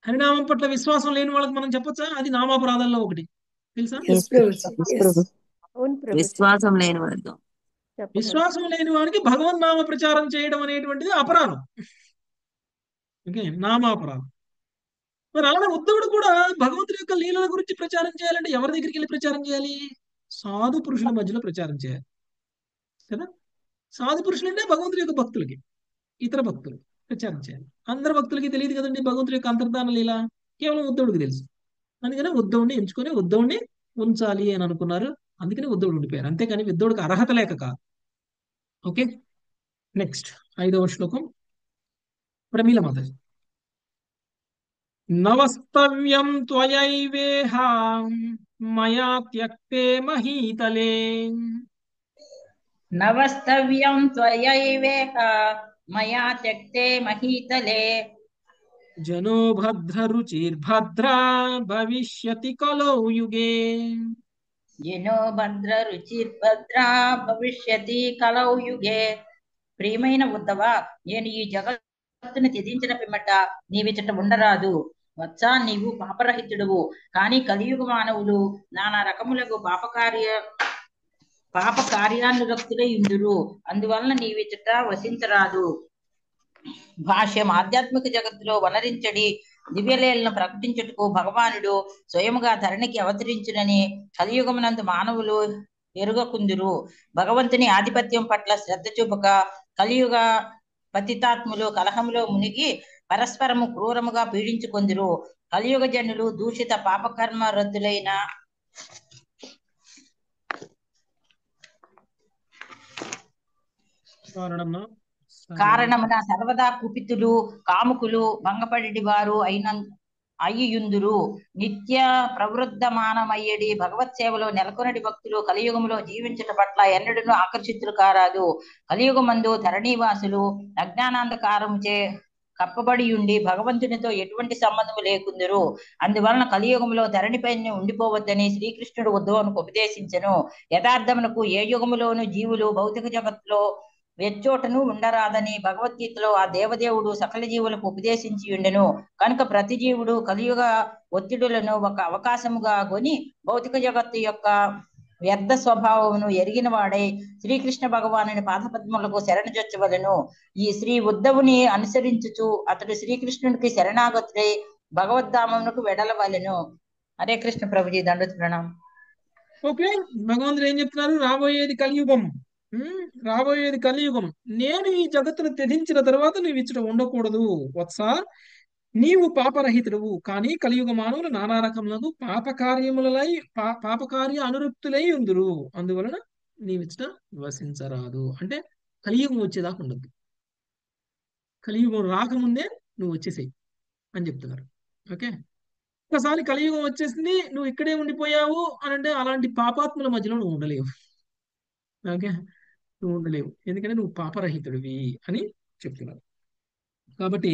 హరినామం పట్ల విశ్వాసం లేని వాళ్ళకి మనం చెప్పొచ్చా? అది నామాపరాధాల్లో ఒకటి, తెలుసా? అవును ప్రభుజీ, విశ్వాసం లేని వారితో చెప్పకూడదు. విశ్వాసం లేని వారికి భగవన్నామ ప్రచారం చేయడం అనేటువంటిది అపరాధం. ఓకే, నామాపరాధం. మరి అలానే ఉద్ధవుడు కూడా భగవంతుడి యొక్క లీలల గురించి ప్రచారం చేయాలంటే ఎవరి దగ్గరికి వెళ్ళి ప్రచారం చేయాలి? సాధు పురుషుల మధ్యలో ప్రచారం చేయాలి కదా. సాధు పురుషులు అంటే భగవంతుడి యొక్క భక్తులకి, ఇతర భక్తులు ప్రచారం చేయాలి. అందరు భక్తులకి తెలియదు కదండి భగవంతుడి యొక్క అంతర్ధాన లీల, కేవలం ఉద్ధవుడికి తెలుసు. అందుకని ఉద్ధవుడిని ఎంచుకొని ఉద్ధవుడిని ఉంచాలి అని అనుకున్నారు. అందుకని ఉద్ధవుడు ఉండిపోయారు. అంతేకాని ఉద్ధవుడికి అర్హత లేక కాదు. ఓకే, నెక్స్ట్ 5వ శ్లోకం ప్రమీల మాతాజీ. నవస్తవ్యం త్వయైవేహ మయా త్యక్తే మహీతలే. నవస్తవ్యం త్వయైవేహ మయా త్యక్తే మహీతలే. జనో భద్రరుచిర్భద్రా భవిష్యతి కలౌ యుగే. జనో భద్రరుచిర్భద్రా భవిష్యతి కలౌ యుగే. ప్రియమైన ఉద్ధవ, నేను ఈ జగత్తుని త్యజించిన పిమ్మట నీవిచట ఉండరాదు. వచ్చా, నీవు పాపరహితుడువు. కానీ కలియుగ మానవులు నానా రకములకు పాప కార్యానురక్తులై ఉందురు. అందువలన నీవిచట వసించరాదు. భాష్యం. ఆధ్యాత్మిక జగత్తులో వనరించడి దివ్యలీలను ప్రకటించుటకు భగవానుడు స్వయముగా ధరణికి అవతరించునని కలియుగమునందు మానవులు ఎరుగకుందురు. భగవంతుని ఆధిపత్యం పట్ల శ్రద్ధ చూపక కలియుగ పతితాత్ములు కలహములో మునిగి పరస్పరము క్రూరముగా పీడించుకొందురు. కలియుగ జనులు దూషిత పాపకర్మ రద్దులైన కారణమున సర్వదా కుపితులు, కాముకులు, భంగపడి వారు అయ్యుందురు. నిత్య ప్రవృద్ధమానమయ్యడి భగవత్ సేవలో నెలకొనటి భక్తులు కలియుగములో జీవించుట పట్ల ఎన్నడూ ఆకర్షితులు కారాదు. కలియుగమందు ధరణీవాసులు అజ్ఞానాంధకారముచే కప్పబడి ఉండి భగవంతునితో ఎటువంటి సంబంధము లేకుందరు. అందువలన కలియుగములో ధరణిపైనే ఉండిపోవద్దని శ్రీకృష్ణుడు ఉద్ధవునికి ఉపదేశించెను. యథార్థమునకు ఏ యుగములోను జీవులు భౌతిక జగత్తులో వెచ్చోటను ఉండరాదని భగవద్గీతలో ఆ దేవదేవుడు సకల జీవులకు ఉపదేశించి ఉండెను. కనుక ప్రతి జీవుడు కలియుగ ఒత్తిడులను ఒక అవకాశముగా కొని భౌతిక జగత్తు యొక్క వ్యర్థ స్వభావమును ఎరిగిన వాడై శ్రీకృష్ణ భగవానుని పాదపద్మములకు శరణజొచ్చవలను. ఈ శ్రీ ఉద్ధవుని అనుసరించుచు అతడు శ్రీకృష్ణునికి శరణాగతుడై భగవద్ధామమునకు వెడలవలెను. హరే కృష్ణ ప్రభుజీ, దండోత్ ప్రణామం. ఓకే, భగవంతుడు ఏం చెప్తున్నారు? రాబోయేది కలియుగం. రాబోయేది కలియుగం. నేను ఈ జగత్తును త్యజించిన తర్వాత నువ్వు ఇచ్చట ఉండకూడదు వత్స. నీవు పాపరహితుడవు, కానీ కలియుగ మానవులు నానా రకములకు పాపకార్యములై పాపకార్య అనురక్తులై ఉందురు. అందువలన నీవిచ్చట వసించరాదు. అంటే కలియుగం వచ్చేదాకా ఉండద్దు. కలియుగం రాకముందే నువ్వు వచ్చేసేయి అని చెప్తున్నారు. ఓకే, ఒకసారి కలియుగం వచ్చేసింది, నువ్వు ఇక్కడే ఉండిపోయావు అని అంటే అలాంటి పాపాత్ముల మధ్యలో నువ్వు ఉండలేవు. ఓకే, నువ్వు ఉండలేవు, ఎందుకంటే నువ్వు పాపరహితుడివి అని చెప్తున్నారు. కాబట్టి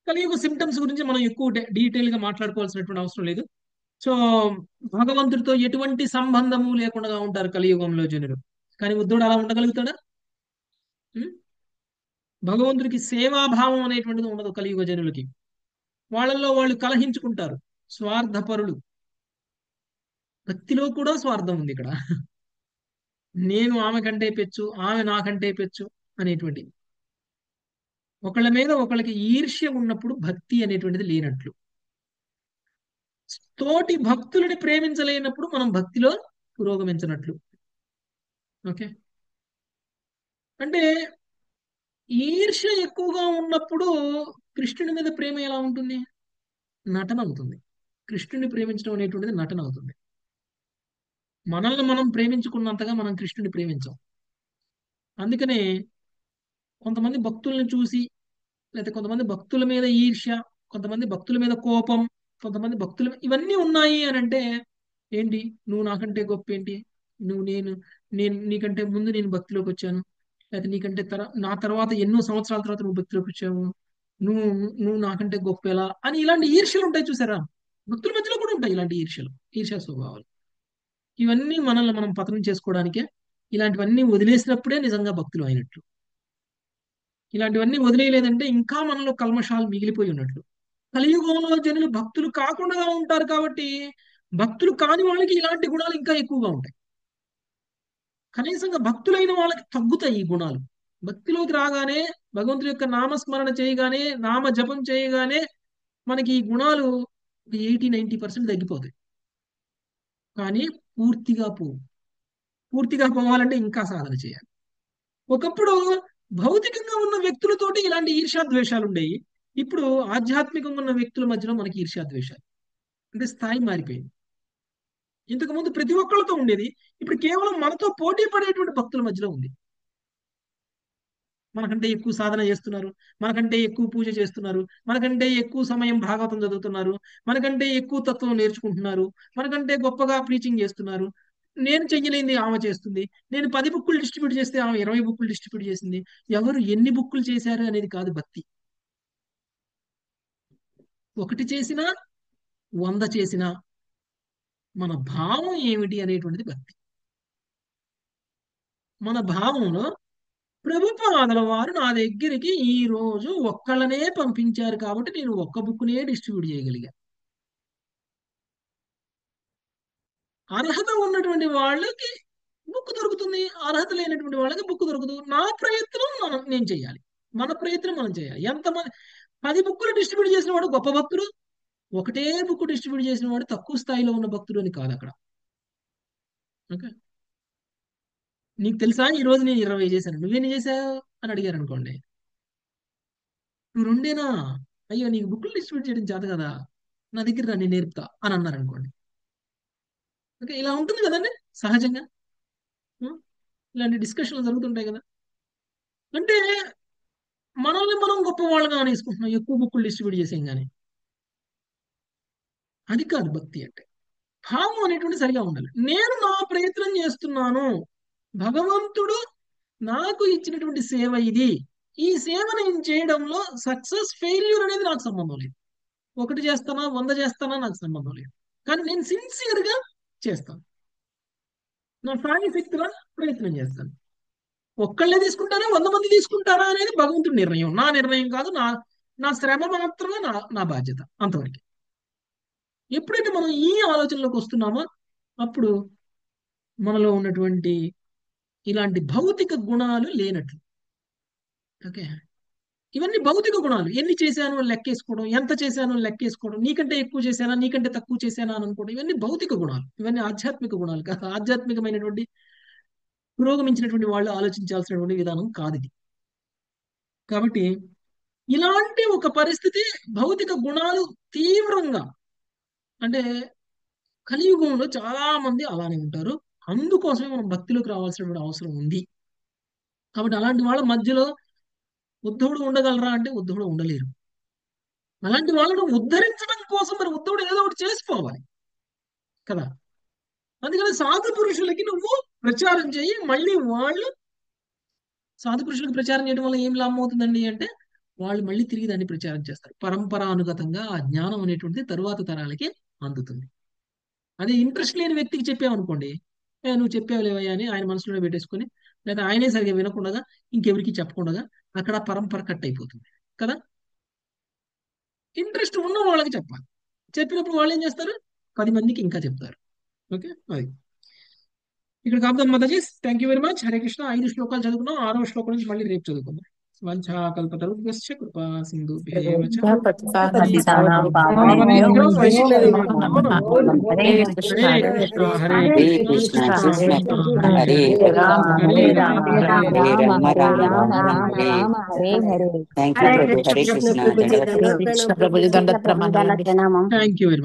కలియుగ సిమ్టమ్స్ గురించి మనం ఎక్కువ డీటెయిల్ గా మాట్లాడుకోవాల్సినటువంటి అవసరం లేదు. సో భగవంతుడితో ఎటువంటి సంబంధము లేకుండా ఉంటారు కలియుగంలో జనులు. కానీ ఉద్ధవుడు అలా ఉండగలుగుతాడా? భగవంతుడికి సేవాభావం అనేటువంటిది ఉండదు కలియుగ జనులకి. వాళ్ళల్లో వాళ్ళు కలహించుకుంటారు, స్వార్థపరులు. భక్తిలో కూడా స్వార్థం ఉంది ఇక్కడ. నేను ఆమె కంటే పెచ్చు, ఆమె నాకంటే పెచ్చు అనేటువంటి ఒకళ్ళ మీద ఒకళ్ళకి ఈర్ష్య ఉన్నప్పుడు భక్తి అనేటువంటిది లేనట్లు. తోటి భక్తులని ప్రేమించలేనప్పుడు మనం భక్తిలో పురోగమించినట్లు. ఓకే, అంటే ఈర్ష్య ఎక్కువగా ఉన్నప్పుడు కృష్ణుని మీద ప్రేమ ఎలా ఉంటుంది? నటన అవుతుంది. కృష్ణుని ప్రేమించడం అనేటువంటిది నటన అవుతుంది. మనల్ని మనం ప్రేమించుకున్నంతగా మనం కృష్ణుని ప్రేమించాం. అందుకనే కొంతమంది భక్తుల్ని చూసి, లేకపోతే కొంతమంది భక్తుల మీద ఈర్ష్య, కొంతమంది భక్తుల మీద కోపం, కొంతమంది భక్తుల ఇవన్నీ ఉన్నాయి అని అంటే ఏంటి? నువ్వు నాకంటే గొప్ప ఏంటి? నువ్వు నేను నేను నీకంటే ముందు నేను భక్తిలోకి వచ్చాను, లేకపోతే నీకంటే నా తర్వాత ఎన్నో సంవత్సరాల తర్వాత నువ్వు భక్తిలోకి వచ్చావు, నువ్వు నువ్వు నాకంటే గొప్ప ఎలా అని ఇలాంటి ఈర్ష్యలు ఉంటాయి చూసారా? భక్తుల మధ్యలో కూడా ఉంటాయి ఇలాంటి ఈర్ష్యలు, ఈర్ష్య స్వభావాలు. ఇవన్నీ మనల్ని మనం పతనం చేసుకోవడానికే. ఇలాంటివన్నీ వదిలేసినప్పుడే నిజంగా భక్తులు అయినట్లు. ఇలాంటివన్నీ వదిలేయలేదంటే ఇంకా మనలో కల్మషాలు మిగిలిపోయి ఉన్నట్లు. కలియుగంలో జనులు భక్తులు కాకుండా ఉంటారు కాబట్టి భక్తులు కాని వాళ్ళకి ఇలాంటి గుణాలు ఇంకా ఎక్కువగా ఉంటాయి. కనీసంగా భక్తులైన వాళ్ళకి తగ్గుతాయి ఈ గుణాలు. భక్తిలోకి రాగానే, భగవంతుడి యొక్క నామస్మరణ చేయగానే, నామ జపం చేయగానే మనకి ఈ గుణాలు 80-90% తగ్గిపోతాయి. కానీ పూర్తిగా పోవాలంటే ఇంకా సాధన చేయాలి. ఒకప్పుడు భౌతికంగా ఉన్న వ్యక్తులతోటి ఇలాంటి ఈర్ష్యాద్వేషాలు ఉండేవి. ఇప్పుడు ఆధ్యాత్మికంగా ఉన్న వ్యక్తుల మధ్యలో మనకి ఈర్ష్యాద్వేషాలు, అంటే స్థాయి మారిపోయింది. ఇంతకు ముందు ప్రతి ఒక్కళ్ళతో ఉండేది, ఇప్పుడు కేవలం మనతో పోటీ పడేటువంటి భక్తుల మధ్యలో ఉంది. మనకంటే ఎక్కువ సాధన చేస్తున్నారు, మనకంటే ఎక్కువ పూజ చేస్తున్నారు, మనకంటే ఎక్కువ సమయం భాగవతం చదువుతున్నారు, మనకంటే ఎక్కువ తత్వం నేర్చుకుంటున్నారు, మనకంటే గొప్పగా ప్రీచింగ్ చేస్తున్నారు. నేను చెయ్యలేంది ఆమె చేస్తుంది. నేను 10 బుక్కులు డిస్ట్రిబ్యూట్ చేస్తే ఆమె 20 బుక్కులు డిస్ట్రిబ్యూట్ చేసింది. ఎవరు ఎన్ని బుక్కులు చేశారు అనేది కాదు భక్తి. ఒకటి చేసినా 100 చేసినా మన భావం ఏమిటి అనేటువంటిది భక్తి. మన భావంలో ప్రభుపాదుల వారు నా దగ్గరికి ఈ రోజు ఒక్కళ్ళనే పంపించారు కాబట్టి నేను ఒక్క బుక్నే డిస్ట్రిబ్యూట్ చేయగలిగా. అర్హత ఉన్నటువంటి వాళ్ళకి బుక్ దొరుకుతుంది, అర్హత లేనటువంటి వాళ్ళకి బుక్ దొరకదు. నా ప్రయత్నం నేను చేయాలి, మన ప్రయత్నం మనం చేయాలి. ఎంతమంది 10 బుక్కులు డిస్ట్రిబ్యూట్ చేసిన వాడు గొప్ప భక్తుడు, ఒకటే బుక్ డిస్ట్రిబ్యూట్ చేసిన వాడు తక్కువ స్థాయిలో ఉన్న భక్తుడు అని కాదు అక్కడ. ఓకే, నీకు తెలుసా ఈ రోజు నేను 20 చేశాను, నువ్వేం చేశావు అని అడిగారు అనుకోండి. నువ్వు 2 అయ్యో నీకు బుక్లు డిస్ట్రిబ్యూట్ చేయడం చేత కదా, నా దగ్గర రా నేను నేర్పుతా అని అన్నారు అనుకోండి. ఓకే, ఇలా ఉంటుంది కదండి సహజంగా. ఇలాంటి డిస్కషన్లు జరుగుతుంటాయి కదా. అంటే మనల్ని మనం గొప్ప వాళ్ళగా అనేసుకుంటున్నాం ఎక్కువ బుక్కులు డిస్ట్రిబ్యూట్ చేసాం కానీ. అది కాదు భక్తి అంటే. భావం అనేటువంటి సరిగా ఉండాలి. నేను నా ప్రయత్నం చేస్తున్నాను, భగవంతుడు నాకు ఇచ్చినటువంటి సేవ ఇది, ఈ సేవ నేను చేయడంలో సక్సెస్ ఫెయిల్యూర్ అనేది నాకు సంబంధం లేదు. 1 చేస్తానా 100 చేస్తానా నాకు సంబంధం లేదు. కానీ నేను సిన్సియర్ గా చేస్తాను, నా శక్తిలో ప్రయత్నం చేస్తాను. ఒక్కళ్ళే తీసుకుంటారా 100 మంది తీసుకుంటారా అనేది భగవంతుడి నిర్ణయం, నా నిర్ణయం కాదు. నా శ్రమ మాత్రమే నా బాధ్యత, అంతవరకు. ఎప్పుడైతే మనం ఈ ఆలోచనలోకి వస్తున్నామో అప్పుడు మనలో ఉన్నటువంటి ఇలాంటి భౌతిక గుణాలు లేనట్లు. ఓకే, ఇవన్నీ భౌతిక గుణాలు. ఎన్ని చేశాను లెక్కేసుకోవడం, ఎంత చేశాను లెక్కేసుకోవడం, నీకంటే ఎక్కువ చేశానా నీకంటే తక్కువ చేశానా అని అనుకోవడం, ఇవన్నీ భౌతిక గుణాలు. ఇవన్నీ ఆధ్యాత్మిక గుణాలు కాదు. ఆధ్యాత్మికమైనటువంటి పురోగమించినటువంటి వాళ్ళు ఆలోచించాల్సినటువంటి విధానం కాదు ఇది. కాబట్టి ఇలాంటి ఒక పరిస్థితి, భౌతిక గుణాలు తీవ్రంగా, అంటే కలియుగంలో చాలా మంది అలానే ఉంటారు. అందుకోసమే మనం భక్తిలోకి రావాల్సినటువంటి అవసరం ఉంది. కాబట్టి అలాంటి వాళ్ళ మధ్యలో ఉద్ధవుడు ఉండగలరా అంటే ఉద్ధవుడు ఉండలేరు. అలాంటి వాళ్ళను ఉద్ధరించడం కోసం మరి ఉద్ధవుడు ఏదో ఒకటి చేసుకోవాలి కదా. అందుకని సాధు పురుషులకి నువ్వు ప్రచారం చేయి. మళ్ళీ వాళ్ళు సాధు పురుషులకు ప్రచారం చేయడం వల్ల ఏం లాభం అవుతుందండి అంటే, వాళ్ళు మళ్ళీ తిరిగి దాన్ని ప్రచారం చేస్తారు. పరంపరానుగతంగా ఆ జ్ఞానం అనేటువంటిది తరువాత తరాలకి అందుతుంది. అదే ఇంట్రెస్ట్ లేని వ్యక్తికి చెప్పామనుకోండి, నువ్వు చెప్పావులేవయ్యా అని ఆయన మనసులో పెట్టేసుకొని, లేదా ఆయనే సరిగా వినకుండా ఇంకెవరికి చెప్పకుండా అక్కడ పరంపర కట్ అయిపోతుంది కదా. ఇంట్రెస్ట్ ఉన్న వాళ్ళకి చెప్పాలి. చెప్పినప్పుడు వాళ్ళు ఏం చేస్తారు, 10 మందికి ఇంకా చెప్తారు. ఓకే, అది ఇక్కడ కాపుదాం Mataji. Thank you very much. Hare Krishna. 5 శ్లోకాలు చదువుకున్నాం. 6వ శ్లోకం నుంచి మళ్ళీ రేపు చదువుకుందాం. వంఛాకల్పతరుభ్యశ్చ కృపా సింధుభ్యేవ చ పతితానాం పావనేభ్యో వైష్ణవేభ్యో నమః. హరే కృష్ణ హరే హరే కృష్ణ కృష్ణ కృష్ణ హరే కృష్ణ హరే రామ హరే హరే రామ రామ హరే రామ రామ రామ రామ రామ హరే రామ హరే హరే. థ్యాంక్ యూ హరే ప్రభు. హరే కృష్ణ కృష్ణ. ప్రభుజీ, ధన్యవాదాలు. దండాలు కృష్ణ ప్రణామం ప్రభుజీ ప్రభుజీ. దండ ప్రణామం. Thank you very